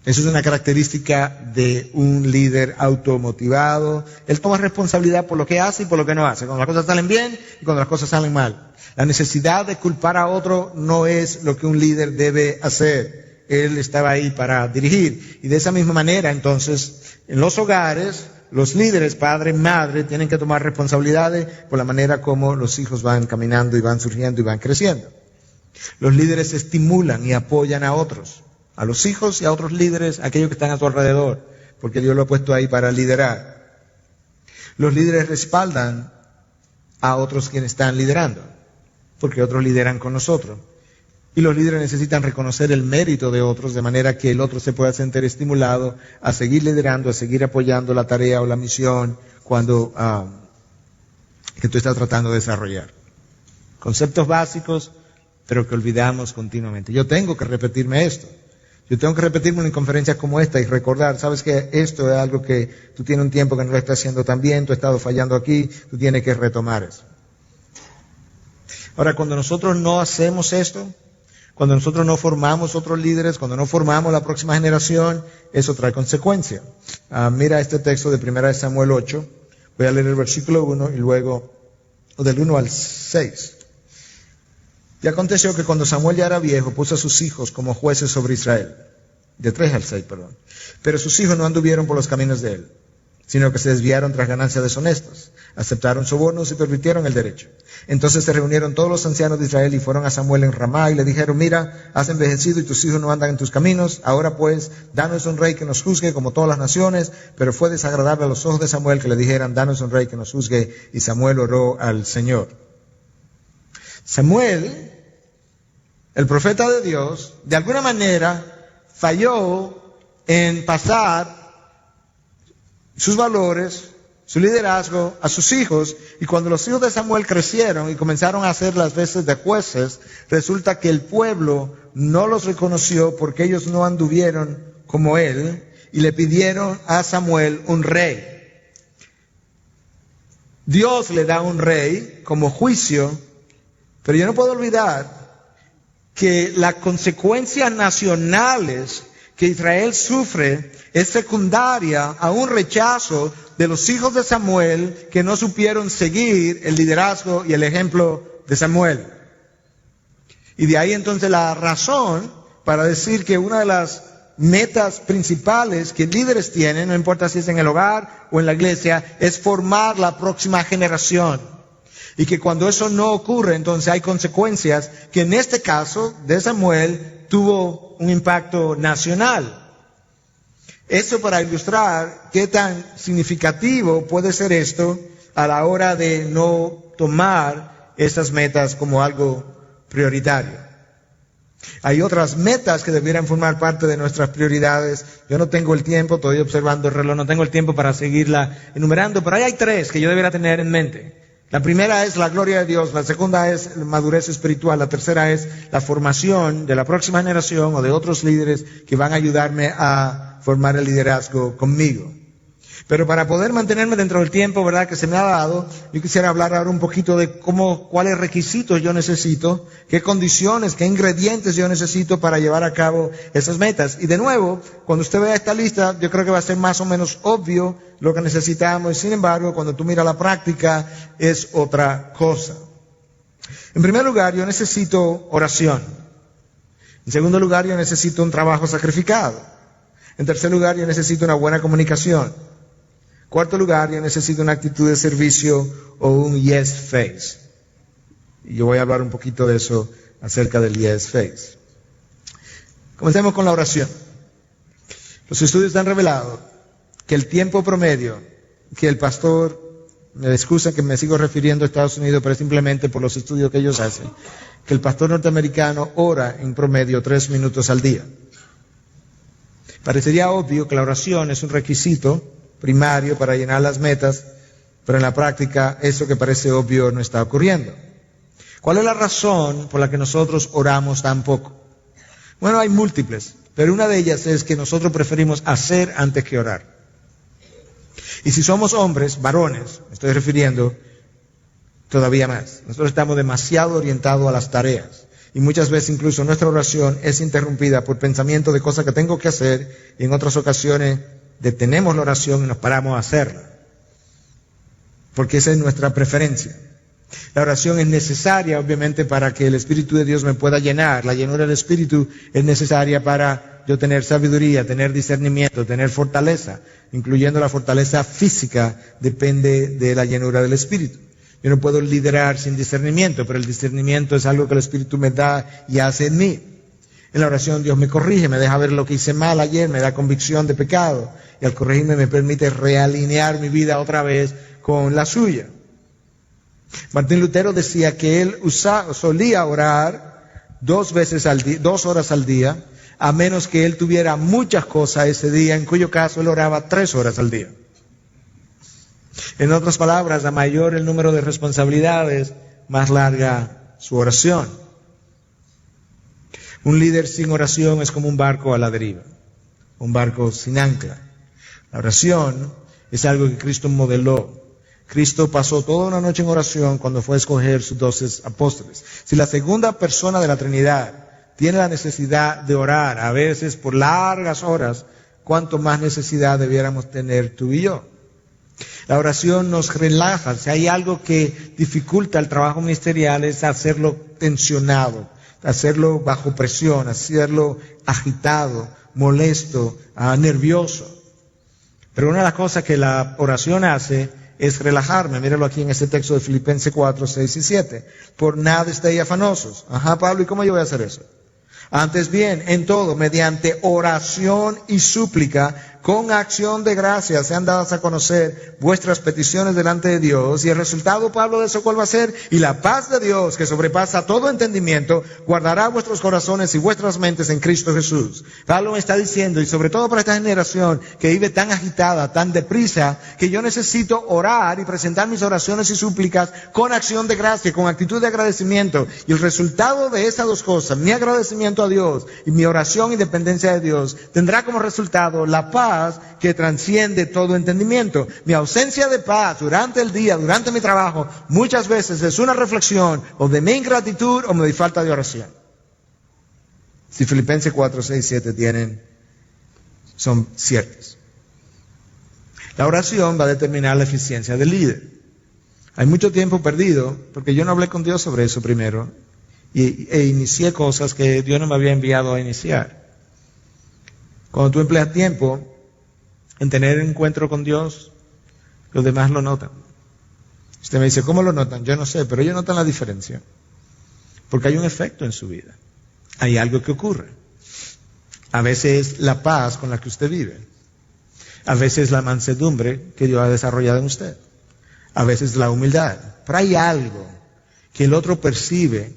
Eso es una característica de un líder automotivado. Él toma responsabilidad por lo que hace y por lo que no hace, cuando las cosas salen bien y cuando las cosas salen mal. La necesidad de culpar a otro no es lo que un líder debe hacer. Él estaba ahí para dirigir. Y de esa misma manera, entonces, en los hogares, los líderes, padre, madre, tienen que tomar responsabilidades por la manera como los hijos van caminando y van surgiendo y van creciendo. Los líderes estimulan y apoyan a otros, a los hijos y a otros líderes, aquellos que están a su alrededor, porque Dios lo ha puesto ahí para liderar. Los líderes respaldan a otros quienes están liderando, porque otros lideran con nosotros. Y los líderes necesitan reconocer el mérito de otros, de manera que el otro se pueda sentir estimulado a seguir liderando, a seguir apoyando la tarea o la misión cuando que tú estás tratando de desarrollar. Conceptos básicos, pero que olvidamos continuamente. Yo tengo que repetirme esto. Yo tengo que repetirme en conferencias como esta y recordar, sabes que esto es algo que tú tienes un tiempo que no lo estás haciendo tan bien, tú has estado fallando aquí, tú tienes que retomar eso. Ahora, cuando nosotros no hacemos esto, cuando nosotros no formamos otros líderes, cuando no formamos la próxima generación, eso trae consecuencias. Mira este texto de 1 Samuel 8. Voy a leer el versículo 1 y luego del 1 al 6. Y aconteció que cuando Samuel ya era viejo, puso a sus hijos como jueces sobre Israel. De 3 al 6, perdón. Pero sus hijos no anduvieron por los caminos de él, sino que se desviaron tras ganancias deshonestas. Aceptaron sobornos y pervirtieron el derecho. Entonces se reunieron todos los ancianos de Israel y fueron a Samuel en Ramá y le dijeron, mira, has envejecido y tus hijos no andan en tus caminos. Ahora pues, danos un rey que nos juzgue como todas las naciones. Pero fue desagradable a los ojos de Samuel que le dijeran, danos un rey que nos juzgue. Y Samuel oró al Señor. Samuel, el profeta de Dios, de alguna manera falló en pasar sus valores, su liderazgo a sus hijos, y cuando los hijos de Samuel crecieron y comenzaron a hacer las veces de jueces, resulta que el pueblo no los reconoció porque ellos no anduvieron como él, y le pidieron a Samuel un rey. Dios le da un rey como juicio, pero yo no puedo olvidar que las consecuencias nacionales que Israel sufre es secundaria a un rechazo de los hijos de Samuel que no supieron seguir el liderazgo y el ejemplo de Samuel. Y de ahí entonces la razón para decir que una de las metas principales que líderes tienen, no importa si es en el hogar o en la iglesia, es formar la próxima generación. Y que cuando eso no ocurre, entonces hay consecuencias que en este caso de Samuel tuvo un impacto nacional. Eso para ilustrar qué tan significativo puede ser esto a la hora de no tomar estas metas como algo prioritario. Hay otras metas que debieran formar parte de nuestras prioridades. Yo no tengo el tiempo, estoy observando el reloj, no tengo el tiempo para seguirla enumerando, pero ahí hay 3 que yo debería tener en mente. La primera es la gloria de Dios, la segunda es la madurez espiritual, la tercera es la formación de la próxima generación o de otros líderes que van a ayudarme a formar el liderazgo conmigo. Pero para poder mantenerme dentro del tiempo, ¿verdad?, que se me ha dado, yo quisiera hablar ahora un poquito de cuáles requisitos yo necesito, qué condiciones, qué ingredientes yo necesito para llevar a cabo esas metas. Y de nuevo, cuando usted vea esta lista, yo creo que va a ser más o menos obvio lo que necesitamos. Y sin embargo, cuando tú miras la práctica, es otra cosa. En primer lugar, yo necesito oración. En segundo lugar, yo necesito un trabajo sacrificado. En tercer lugar, yo necesito una buena comunicación. Cuarto lugar, yo necesito una actitud de servicio o un yes face. Y yo voy a hablar un poquito de eso acerca del Yes Face. Comencemos con la oración. Los estudios han revelado que el tiempo promedio que el pastor, me excusan que me sigo refiriendo a Estados Unidos, pero es simplemente por los estudios que ellos hacen, que el pastor norteamericano ora en promedio 3 minutos al día. Parecería obvio que la oración es un requisito primario para llenar las metas, pero en la práctica eso que parece obvio no está ocurriendo. ¿Cuál es la razón por la que nosotros oramos tan poco? Bueno, hay múltiples, pero una de ellas es que nosotros preferimos hacer antes que orar. Y si somos hombres, varones, me estoy refiriendo todavía más. Nosotros estamos demasiado orientados a las tareas. Y muchas veces incluso nuestra oración es interrumpida por pensamiento de cosas que tengo que hacer, y en otras ocasiones detenemos la oración y nos paramos a hacerla. Porque esa es nuestra preferencia. La oración es necesaria, obviamente, para que el Espíritu de Dios me pueda llenar. La llenura del Espíritu es necesaria para yo tener sabiduría, tener discernimiento, tener fortaleza, incluyendo la fortaleza física, depende de la llenura del Espíritu. Yo no puedo liderar sin discernimiento, pero el discernimiento es algo que el Espíritu me da y hace en mí. En la oración Dios me corrige, me deja ver lo que hice mal ayer, me da convicción de pecado, y al corregirme me permite realinear mi vida otra vez con la suya. Martín Lutero decía que él solía orar 2 horas al día, a menos que él tuviera muchas cosas ese día, en cuyo caso él oraba 3 horas al día. En otras palabras, a mayor el número de responsabilidades, más larga su oración. Un líder sin oración es como un barco a la deriva, un barco sin ancla. La oración es algo que Cristo modeló. Cristo pasó toda una noche en oración cuando fue a escoger sus 12 apóstoles. Si la segunda persona de la Trinidad tiene la necesidad de orar, a veces por largas horas, ¿cuánto más necesidad debiéramos tener tú y yo? La oración nos relaja. Si hay algo que dificulta el trabajo ministerial es hacerlo tensionado, hacerlo bajo presión, hacerlo agitado, molesto, nervioso. Pero una de las cosas que la oración hace es relajarme. Míralo aquí en este texto de Filipenses 4, 6 y 7. Por nada estéis afanosos. Ajá, Pablo, ¿y cómo yo voy a hacer eso? Antes bien, en todo, mediante oración y súplica, con acción de gracias, sean dadas a conocer vuestras peticiones delante de Dios. Y el resultado, Pablo, de eso, ¿cuál va a ser? Y la paz de Dios, que sobrepasa todo entendimiento, guardará vuestros corazones y vuestras mentes en Cristo Jesús. Pablo me está diciendo, y sobre todo para esta generación que vive tan agitada, tan deprisa, que yo necesito orar y presentar mis oraciones y súplicas con acción de gracia, con actitud de agradecimiento. Y el resultado de esas 2 cosas, mi agradecimiento a Dios y mi oración y dependencia de Dios, tendrá como resultado la paz que transciende todo entendimiento. Mi ausencia de paz durante el día, durante mi trabajo, muchas veces es una reflexión o de mi ingratitud o de mi falta de oración. Si Filipenses 4, 6, 7 son ciertos. La oración va a determinar la eficiencia del líder. Hay mucho tiempo perdido porque yo no hablé con Dios sobre eso primero e inicié cosas que Dios no me había enviado a iniciar. Cuando tú empleas tiempo en tener encuentro con Dios, los demás lo notan. Usted me dice, ¿cómo lo notan? Yo no sé, pero ellos notan la diferencia. Porque hay un efecto en su vida. Hay algo que ocurre. A veces la paz con la que usted vive. A veces la mansedumbre que Dios ha desarrollado en usted. A veces la humildad. Pero hay algo que el otro percibe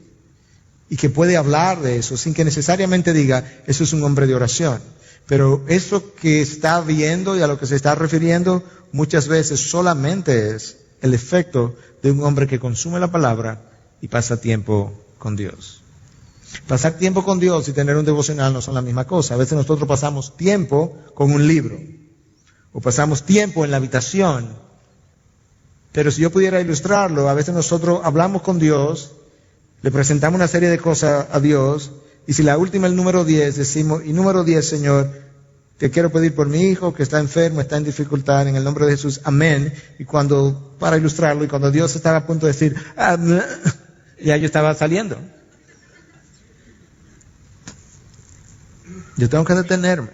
y que puede hablar de eso sin que necesariamente diga, eso es un hombre de oración. Pero eso que está viendo y a lo que se está refiriendo muchas veces solamente es el efecto de un hombre que consume la palabra y pasa tiempo con Dios. Pasar tiempo con Dios y tener un devocional no son la misma cosa. A veces nosotros pasamos tiempo con un libro o pasamos tiempo en la habitación. Pero si yo pudiera ilustrarlo, a veces nosotros hablamos con Dios, le presentamos una serie de cosas a Dios. Y si la última es el número 10, decimos, y número 10, Señor, te quiero pedir por mi hijo que está enfermo, está en dificultad, en el nombre de Jesús, amén. Y para ilustrarlo, y cuando Dios estaba a punto de decir, ya yo estaba saliendo. Yo tengo que detenerme,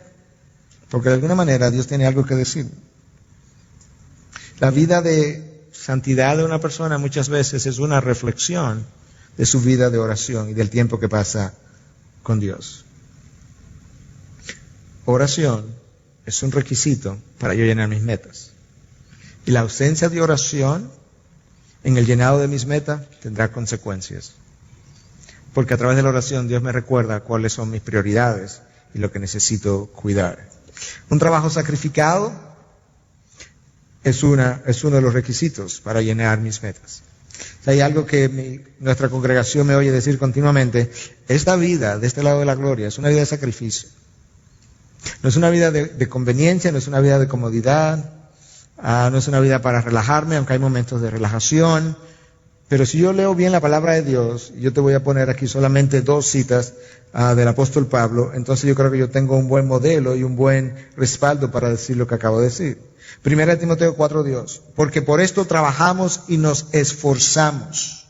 porque de alguna manera Dios tiene algo que decir. La vida de santidad de una persona muchas veces es una reflexión de su vida de oración y del tiempo que pasa con Dios. Oración es un requisito para yo llenar mis metas. Y la ausencia de oración en el llenado de mis metas tendrá consecuencias. Porque a través de la oración Dios me recuerda cuáles son mis prioridades y lo que necesito cuidar. Un trabajo sacrificado es uno de los requisitos para llenar mis metas. Hay algo que nuestra congregación me oye decir continuamente: esta vida de este lado de la gloria es una vida de sacrificio. No es una vida de conveniencia, no es una vida de comodidad, no es una vida para relajarme, aunque hay momentos de relajación. Pero si yo leo bien la palabra de Dios, yo te voy a poner aquí solamente 2 citas del apóstol Pablo, entonces yo creo que yo tengo un buen modelo y un buen respaldo para decir lo que acabo de decir. 1 Timoteo 4:2, porque por esto trabajamos y nos esforzamos,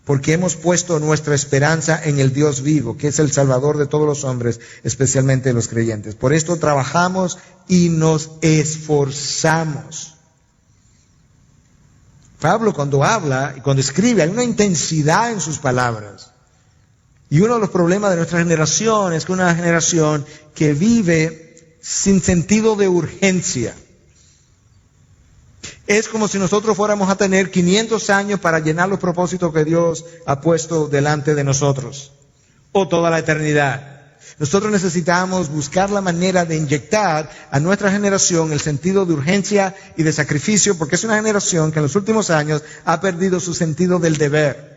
porque hemos puesto nuestra esperanza en el Dios vivo, que es el Salvador de todos los hombres, especialmente de los creyentes. Por esto trabajamos y nos esforzamos. Pablo, cuando habla y cuando escribe, hay una intensidad en sus palabras. Y uno de los problemas de nuestra generación es que una generación que vive sin sentido de urgencia. Es como si nosotros fuéramos a tener 500 años para llenar los propósitos que Dios ha puesto delante de nosotros, o toda la eternidad. Nosotros necesitamos buscar la manera de inyectar a nuestra generación el sentido de urgencia y de sacrificio, porque es una generación que en los últimos años ha perdido su sentido del deber.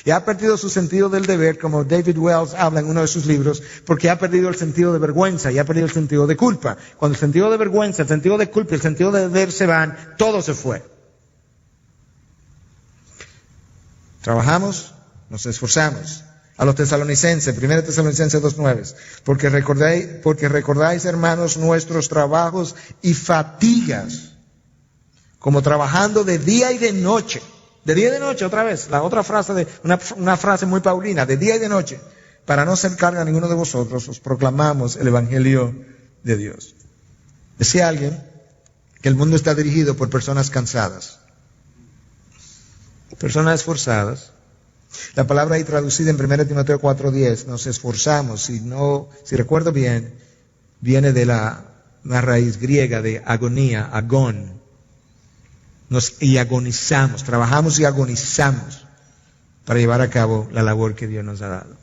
Y ha perdido su sentido del deber, como David Wells habla en uno de sus libros, porque ha perdido el sentido de vergüenza y ha perdido el sentido de culpa. Cuando el sentido de vergüenza, el sentido de culpa y el sentido de deber se van, todo se fue. Trabajamos, nos esforzamos. A los tesalonicenses, 1 Tesalonicenses 2:9, porque recordáis, hermanos, nuestros trabajos y fatigas, como trabajando de día y de noche. De día y de noche, otra vez, la otra frase, una frase muy paulina, de día y de noche. Para no ser carga a ninguno de vosotros, os proclamamos el Evangelio de Dios. Decía alguien que el mundo está dirigido por personas cansadas, personas esforzadas. La palabra ahí traducida en 1 Timoteo 4:10, nos esforzamos, si recuerdo bien, viene de una raíz griega de agonía, agón. Y agonizamos, trabajamos y agonizamos para llevar a cabo la labor que Dios nos ha dado.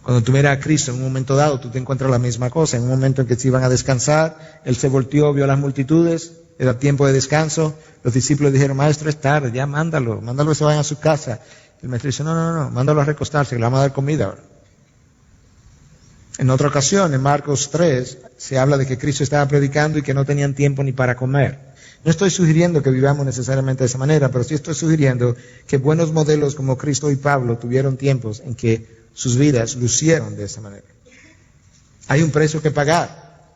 Cuando tú miras a Cristo en un momento dado, tú te encuentras la misma cosa. En un momento en que se iban a descansar, Él se volteó, vio las multitudes, era tiempo de descanso. Los discípulos dijeron: maestro, es tarde, ya mándalo que se vayan a su casa. El maestro dice: no, mándalo a recostarse, que le vamos a dar comida ahora. En otra ocasión, en Marcos 3, se habla de que Cristo estaba predicando y que no tenían tiempo ni para comer. No estoy sugiriendo que vivamos necesariamente de esa manera, pero sí estoy sugiriendo que buenos modelos como Cristo y Pablo tuvieron tiempos en que sus vidas lucieron de esa manera. Hay un precio que pagar.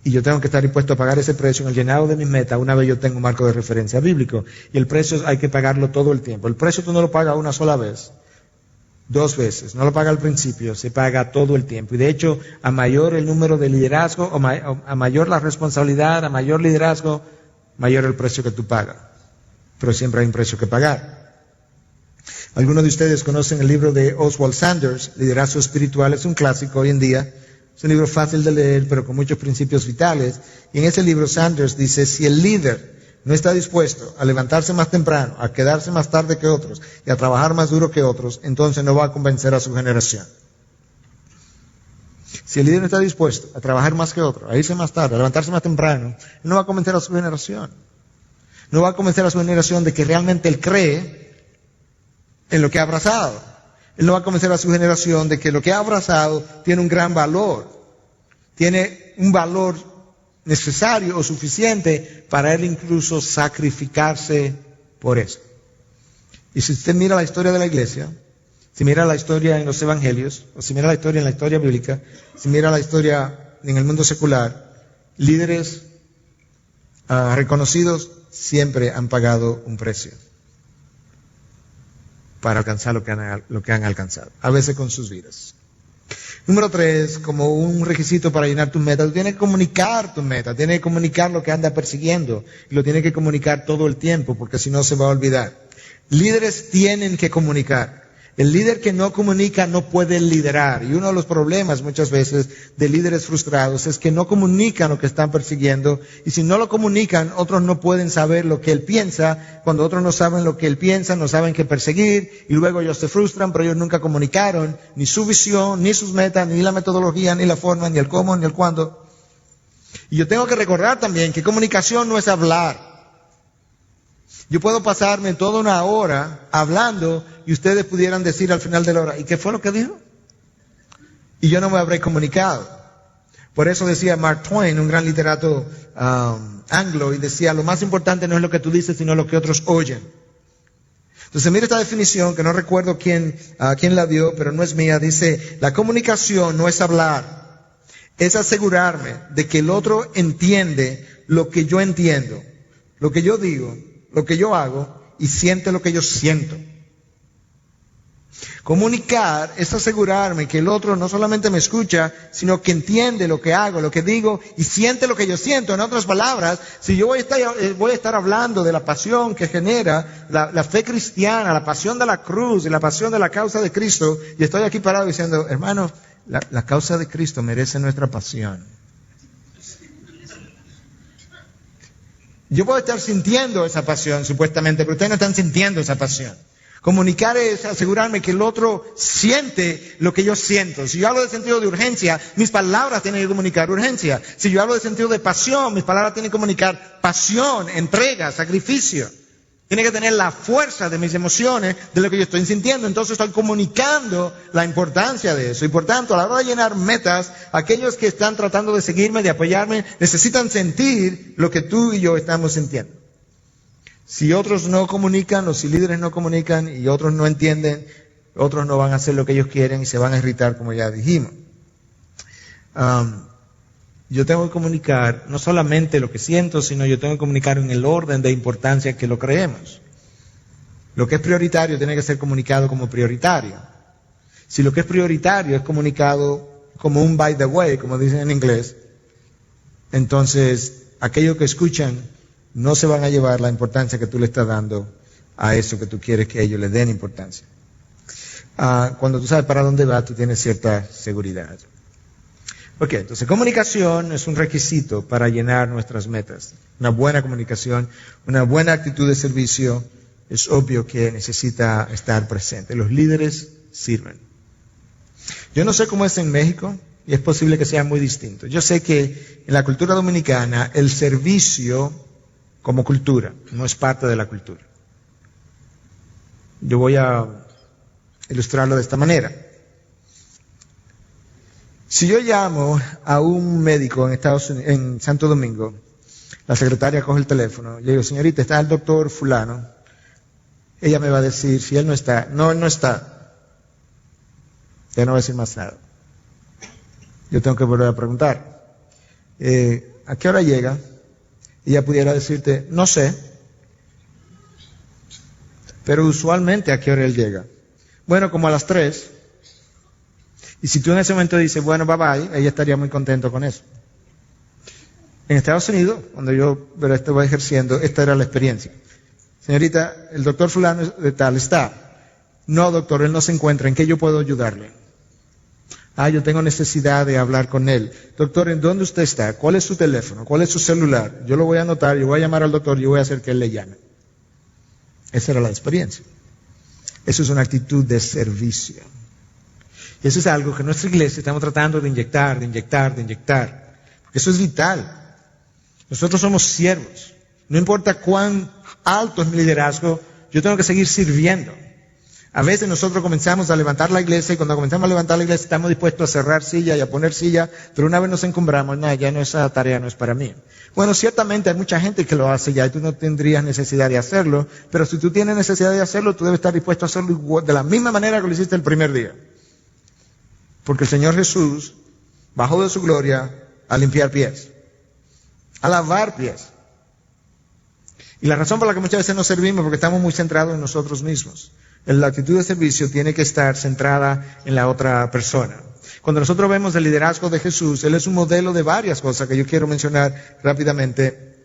Y yo tengo que estar dispuesto a pagar ese precio en el llenado de mis metas una vez yo tengo un marco de referencia bíblico. Y el precio hay que pagarlo todo el tiempo. El precio tú no lo pagas una sola vez, 2 veces. No lo paga al principio, se paga todo el tiempo. Y de hecho, a mayor el número de liderazgo, a mayor la responsabilidad, a mayor liderazgo, mayor el precio que tú pagas. Pero siempre hay un precio que pagar. Algunos de ustedes conocen el libro de Oswald Sanders, Liderazgo Espiritual. Es un clásico hoy en día. Es un libro fácil de leer, pero con muchos principios vitales. Y en ese libro Sanders dice: si el líder no está dispuesto a levantarse más temprano, a quedarse más tarde que otros y a trabajar más duro que otros, entonces no va a convencer a su generación. Si el líder no está dispuesto a trabajar más que otros, a irse más tarde, a levantarse más temprano, él no va a convencer a su generación. No va a convencer a su generación de que realmente él cree en lo que ha abrazado. Él no va a convencer a su generación de que lo que ha abrazado tiene un gran valor. Tiene un valor necesario o suficiente para él incluso sacrificarse por eso. Y si usted mira la historia de la iglesia, si mira la historia en los evangelios, o si mira la historia en la historia bíblica, si mira la historia en el mundo secular, líderes reconocidos siempre han pagado un precio para alcanzar lo que han alcanzado, a veces con sus vidas. Número 3, como un requisito para llenar tus metas, tú tienes que comunicar tus metas, tienes que comunicar lo que anda persiguiendo, y lo tienes que comunicar todo el tiempo, porque si no se va a olvidar. Líderes tienen que comunicar. El líder que no comunica no puede liderar. Y uno de los problemas muchas veces de líderes frustrados es que no comunican lo que están persiguiendo. Y si no lo comunican, otros no pueden saber lo que él piensa. Cuando otros no saben lo que él piensa, no saben qué perseguir. Y luego ellos se frustran, pero ellos nunca comunicaron ni su visión, ni sus metas, ni la metodología, ni la forma, ni el cómo, ni el cuándo. Y yo tengo que recordar también que comunicación no es hablar. Yo puedo pasarme toda una hora hablando y ustedes pudieran decir al final de la hora, ¿y qué fue lo que dijo? Y yo no me habré comunicado. Por eso decía Mark Twain, un gran literato anglo, y decía, lo más importante no es lo que tú dices, sino lo que otros oyen. Entonces mira esta definición, que no recuerdo quién la dio, pero no es mía. Dice, la comunicación no es hablar, es asegurarme de que el otro entiende lo que yo entiendo, lo que yo digo, lo que yo hago y siente lo que yo siento. Comunicar es asegurarme que el otro no solamente me escucha, sino que entiende lo que hago, lo que digo y siente lo que yo siento. En otras palabras, si yo voy a estar hablando de la pasión que genera la fe cristiana, la pasión de la cruz y la pasión de la causa de Cristo, y estoy aquí parado diciendo, hermano, la causa de Cristo merece nuestra pasión. Yo puedo estar sintiendo esa pasión, supuestamente, pero ustedes no están sintiendo esa pasión. Comunicar es asegurarme que el otro siente lo que yo siento. Si yo hablo de sentido de urgencia, mis palabras tienen que comunicar urgencia. Si yo hablo de sentido de pasión, mis palabras tienen que comunicar pasión, entrega, sacrificio. Tiene que tener la fuerza de mis emociones, de lo que yo estoy sintiendo. Entonces estoy comunicando la importancia de eso. Y por tanto, a la hora de llenar metas, aquellos que están tratando de seguirme, de apoyarme, necesitan sentir lo que tú y yo estamos sintiendo. Si otros no comunican, o si líderes no comunican y otros no entienden, otros no van a hacer lo que ellos quieren y se van a irritar, como ya dijimos. Yo tengo que comunicar no solamente lo que siento, sino yo tengo que comunicar en el orden de importancia que lo creemos. Lo que es prioritario tiene que ser comunicado como prioritario. Si lo que es prioritario es comunicado como un by the way, como dicen en inglés, entonces aquellos que escuchan no se van a llevar la importancia que tú le estás dando a eso que tú quieres que ellos le den importancia. Cuando tú sabes para dónde va, tú tienes cierta seguridad. Ok, entonces comunicación es un requisito para llenar nuestras metas. Una buena comunicación, una buena actitud de servicio, es obvio que necesita estar presente. Los líderes sirven. Yo no sé cómo es en México y es posible que sea muy distinto. Yo sé que en la cultura dominicana el servicio como cultura no es parte de la cultura. Yo voy a ilustrarlo de esta manera. Si yo llamo a un médico en Santo Domingo, la secretaria coge el teléfono, le digo, señorita, ¿está el doctor fulano? Ella me va a decir, si él no está, no, él no está. Ya no va a decir más nada. Yo tengo que volver a preguntar, ¿a qué hora llega? Ella pudiera decirte, no sé, pero usualmente ¿a qué hora él llega? Bueno, como a las 3. Y si tú en ese momento dices, bueno, bye bye, ella estaría muy contento con eso. En Estados Unidos, cuando yo estaba ejerciendo, esta era la experiencia. Señorita, el doctor fulano de tal está. No, doctor, él no se encuentra. ¿En qué yo puedo ayudarle? Yo tengo necesidad de hablar con él. Doctor, ¿en dónde usted está? ¿Cuál es su teléfono? ¿Cuál es su celular? Yo lo voy a anotar, yo voy a llamar al doctor, yo voy a hacer que él le llame. Esa era la experiencia. Eso es una actitud de servicio. Y eso es algo que en nuestra iglesia estamos tratando de inyectar. Porque eso es vital. Nosotros somos siervos. No importa cuán alto es mi liderazgo, yo tengo que seguir sirviendo. A veces nosotros comenzamos a levantar la iglesia y cuando comenzamos a levantar la iglesia estamos dispuestos a cerrar silla y a poner silla, pero una vez nos encumbramos, no, ya no, esa tarea no es para mí. Bueno, ciertamente hay mucha gente que lo hace ya y tú no tendrías necesidad de hacerlo, pero si tú tienes necesidad de hacerlo, tú debes estar dispuesto a hacerlo de la misma manera que lo hiciste el primer día. Porque el Señor Jesús bajó de su gloria a limpiar pies, a lavar pies. Y la razón por la que muchas veces no servimos es porque estamos muy centrados en nosotros mismos. La actitud de servicio tiene que estar centrada en la otra persona. Cuando nosotros vemos el liderazgo de Jesús, Él es un modelo de varias cosas que yo quiero mencionar rápidamente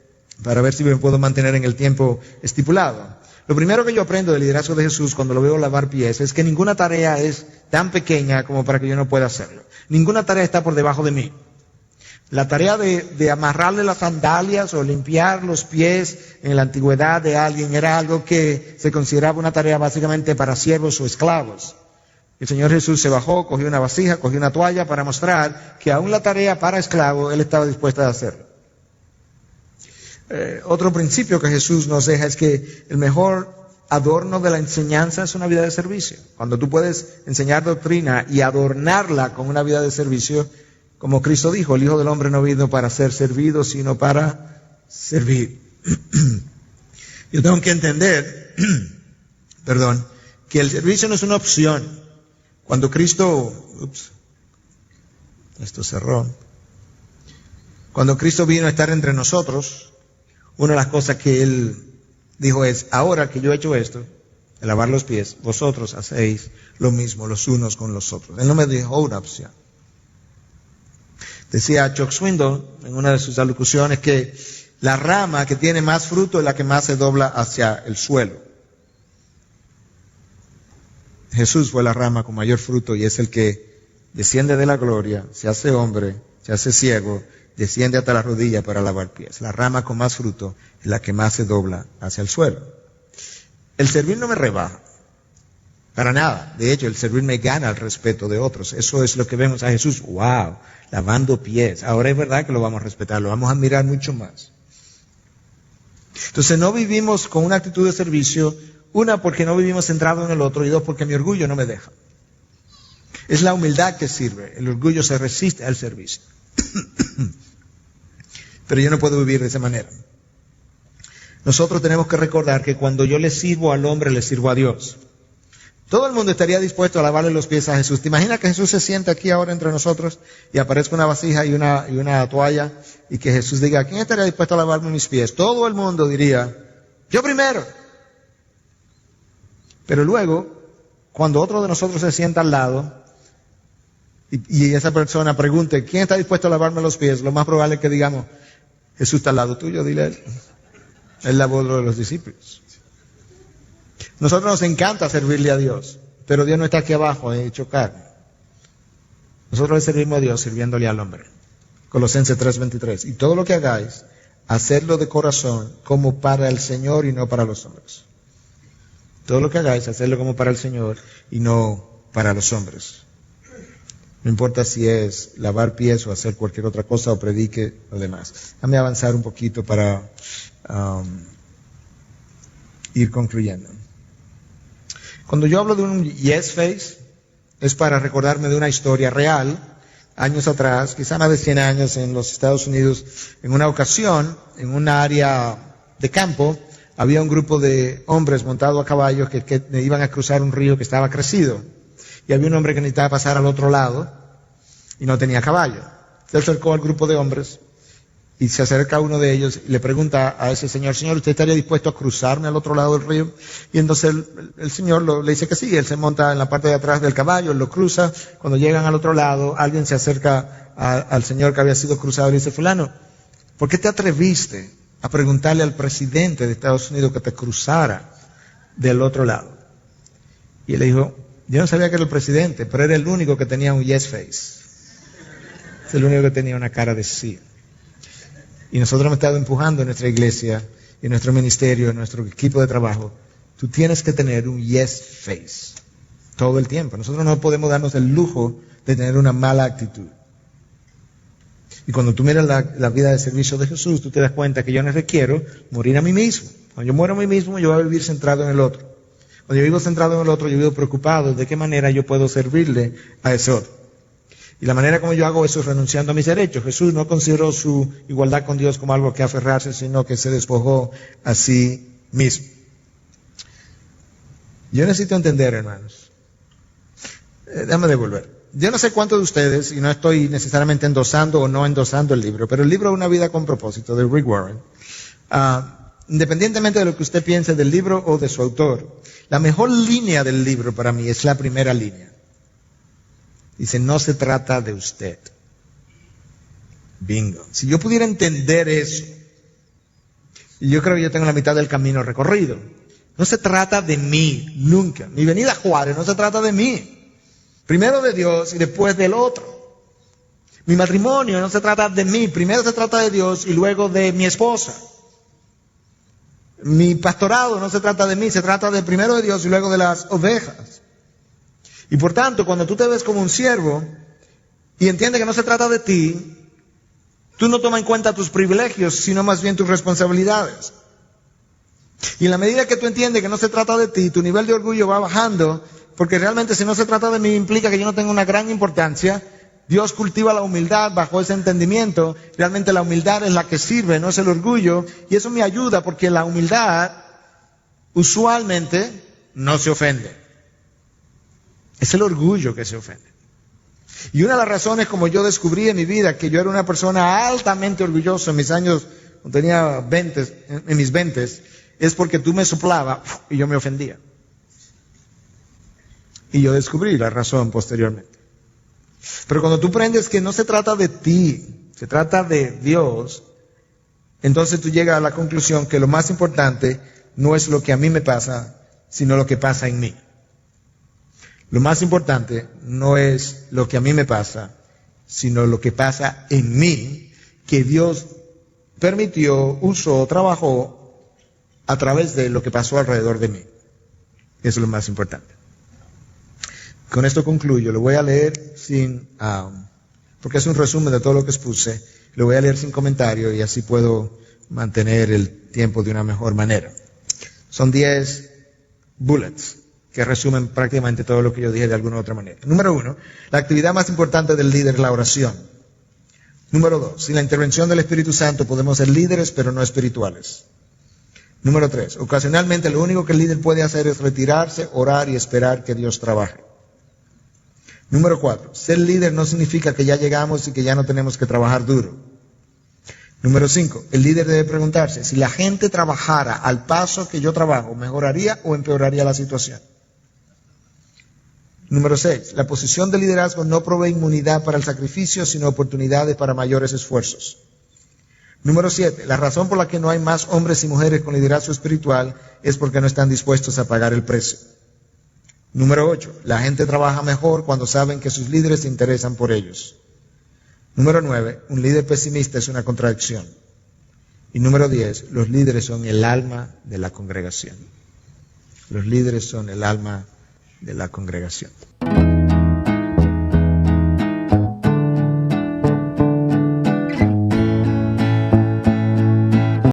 para ver si me puedo mantener en el tiempo estipulado. Lo primero que yo aprendo del liderazgo de Jesús cuando lo veo lavar pies es que ninguna tarea es tan pequeña como para que yo no pueda hacerlo. Ninguna tarea está por debajo de mí. La tarea de amarrarle las sandalias o limpiar los pies en la antigüedad de alguien era algo que se consideraba una tarea básicamente para siervos o esclavos. El Señor Jesús se bajó, cogió una vasija, cogió una toalla para mostrar que aún la tarea para esclavo Él estaba dispuesto a hacerlo. Otro principio que Jesús nos deja es que el mejor adorno de la enseñanza es una vida de servicio. Cuando tú puedes enseñar doctrina y adornarla con una vida de servicio, como Cristo dijo, el Hijo del Hombre no vino para ser servido, sino para servir. Yo tengo que entender, que el servicio no es una opción. Cuando Cristo, Cuando Cristo vino a estar entre nosotros, una de las cosas que Él dijo es, ahora que yo he hecho esto, de lavar los pies, vosotros hacéis lo mismo los unos con los otros. Él no me dijo una opción. Decía Chuck Swindoll en una de sus alocuciones que la rama que tiene más fruto es la que más se dobla hacia el suelo. Jesús fue la rama con mayor fruto y es el que desciende de la gloria, se hace hombre, se hace ciego, desciende hasta la rodilla para lavar pies. La rama con más fruto es la que más se dobla hacia el suelo. El servir no me rebaja, para nada. De hecho, el servir me gana el respeto de otros. Eso es lo que vemos a Jesús. ¡Wow! Lavando pies. Ahora es verdad que lo vamos a respetar, lo vamos a admirar mucho más. Entonces no vivimos con una actitud de servicio, una porque no vivimos centrado en el otro y dos porque mi orgullo no me deja. Es la humildad que sirve, el orgullo se resiste al servicio. Pero yo no puedo vivir de esa manera. Nosotros tenemos que recordar que cuando yo le sirvo al hombre, le sirvo a Dios. Todo el mundo estaría dispuesto a lavarle los pies a Jesús. ¿Te imaginas que Jesús se sienta aquí ahora entre nosotros y aparezca una vasija y una toalla y que Jesús diga, ¿quién estaría dispuesto a lavarme mis pies? Todo el mundo diría, yo primero. Pero luego, cuando otro de nosotros se sienta al lado y esa persona pregunte, ¿quién está dispuesto a lavarme los pies? Lo más probable es que digamos, Jesús está al lado tuyo, dile a él. Él lavó lo de los discípulos. Nosotros nos encanta servirle a Dios, pero Dios no está aquí abajo, chocar. Nosotros le servimos a Dios sirviéndole al hombre. Colosenses 3:23. Y todo lo que hagáis, hacedlo de corazón como para el Señor y no para los hombres. Todo lo que hagáis, hacedlo como para el Señor y no para los hombres. No importa si es lavar pies o hacer cualquier otra cosa o predique o demás. Déjame avanzar un poquito para ir concluyendo. Cuando yo hablo de un yes face, es para recordarme de una historia real, años atrás, quizá más de 100 años en los Estados Unidos. En una ocasión, en una área de campo, había un grupo de hombres montados a caballos que iban a cruzar un río que estaba crecido. Y había un hombre que necesitaba pasar al otro lado y no tenía caballo. Se acercó al grupo de hombres y se acerca a uno de ellos y le pregunta a ese señor, Señor, ¿usted estaría dispuesto a cruzarme al otro lado del río? Y entonces el señor le dice que sí. Él se monta en la parte de atrás del caballo, lo cruza. Cuando llegan al otro lado, alguien se acerca al señor que había sido cruzado y le dice, fulano, ¿por qué te atreviste a preguntarle al presidente de Estados Unidos que te cruzara del otro lado? Y él le dijo, yo no sabía que era el presidente, pero era el único que tenía un yes face. Es el único que tenía una cara de sí. Y nosotros hemos estado empujando en nuestra iglesia, en nuestro ministerio, en nuestro equipo de trabajo. Tú tienes que tener un yes face todo el tiempo. Nosotros no podemos darnos el lujo de tener una mala actitud. Y cuando tú miras la vida de servicio de Jesús, tú te das cuenta que yo no requiero morir a mí mismo. Cuando yo muero a mí mismo, yo voy a vivir centrado en el otro. Cuando yo vivo centrado en el otro, yo vivo preocupado de qué manera yo puedo servirle a ese otro. Y la manera como yo hago eso es renunciando a mis derechos. Jesús no consideró su igualdad con Dios como algo que aferrarse, sino que se despojó a sí mismo. Yo necesito entender, hermanos. Déjame devolver. Yo no sé cuántos de ustedes, y no estoy necesariamente endosando o no endosando el libro, pero el libro Una vida con propósito, de Rick Warren, independientemente de lo que usted piense del libro o de su autor, la mejor línea del libro para mí es la primera línea. Dice, no se trata de usted. Bingo. Si yo pudiera entender eso, y yo creo que yo tengo la mitad del camino recorrido, No se trata de mí, nunca. Mi venida a Juárez no se trata de mí. Primero de Dios y después del otro. Mi matrimonio no se trata de mí, primero se trata de Dios y luego de mi esposa. Mi pastorado no se trata de mí, se trata de primero de Dios y luego de las ovejas. Y por tanto, cuando tú te ves como un siervo y entiendes que no se trata de ti, tú no tomas en cuenta tus privilegios, sino más bien tus responsabilidades. Y en la medida que tú entiendes que no se trata de ti, tu nivel de orgullo va bajando, porque realmente si no se trata de mí implica que yo no tengo una gran importancia. Dios cultiva la humildad bajo ese entendimiento. Realmente la humildad es la que sirve, no es el orgullo. Y eso me ayuda porque la humildad usualmente no se ofende. Es el orgullo que se ofende. Y una de las razones como yo descubrí en mi vida que yo era una persona altamente orgullosa en mis años, cuando tenía 20, en mis 20, es porque tú me soplabas y yo me ofendía. Y yo descubrí la razón posteriormente. Pero cuando tú aprendes que no se trata de ti, se trata de Dios, entonces tú llegas a la conclusión que lo más importante no es lo que a mí me pasa, sino lo que pasa en mí. Lo más importante no es lo que a mí me pasa, sino lo que pasa en mí, que Dios permitió, usó, trabajó a través de lo que pasó alrededor de mí. Eso es lo más importante. Con esto concluyo. Lo voy a leer porque es un resumen de todo lo que expuse. Lo voy a leer sin comentario y así puedo mantener el tiempo de una mejor manera. Son 10 bullets que resumen prácticamente todo lo que yo dije de alguna u otra manera. Número 1, la actividad más importante del líder es la oración. Número 2, sin la intervención del Espíritu Santo podemos ser líderes pero no espirituales. Número 3, ocasionalmente lo único que el líder puede hacer es retirarse, orar y esperar que Dios trabaje. Número 4, ser líder no significa que ya llegamos y que ya no tenemos que trabajar duro. Número 5, el líder debe preguntarse, si la gente trabajara al paso que yo trabajo, ¿mejoraría o empeoraría la situación? Número 6, la posición de liderazgo no provee inmunidad para el sacrificio, sino oportunidades para mayores esfuerzos. Número 7, la razón por la que no hay más hombres y mujeres con liderazgo espiritual es porque no están dispuestos a pagar el precio. Número 8, la gente trabaja mejor cuando saben que sus líderes se interesan por ellos. Número 9, un líder pesimista es una contradicción. Y número 10, los líderes son el alma de la congregación. Los líderes son el alma de la congregación.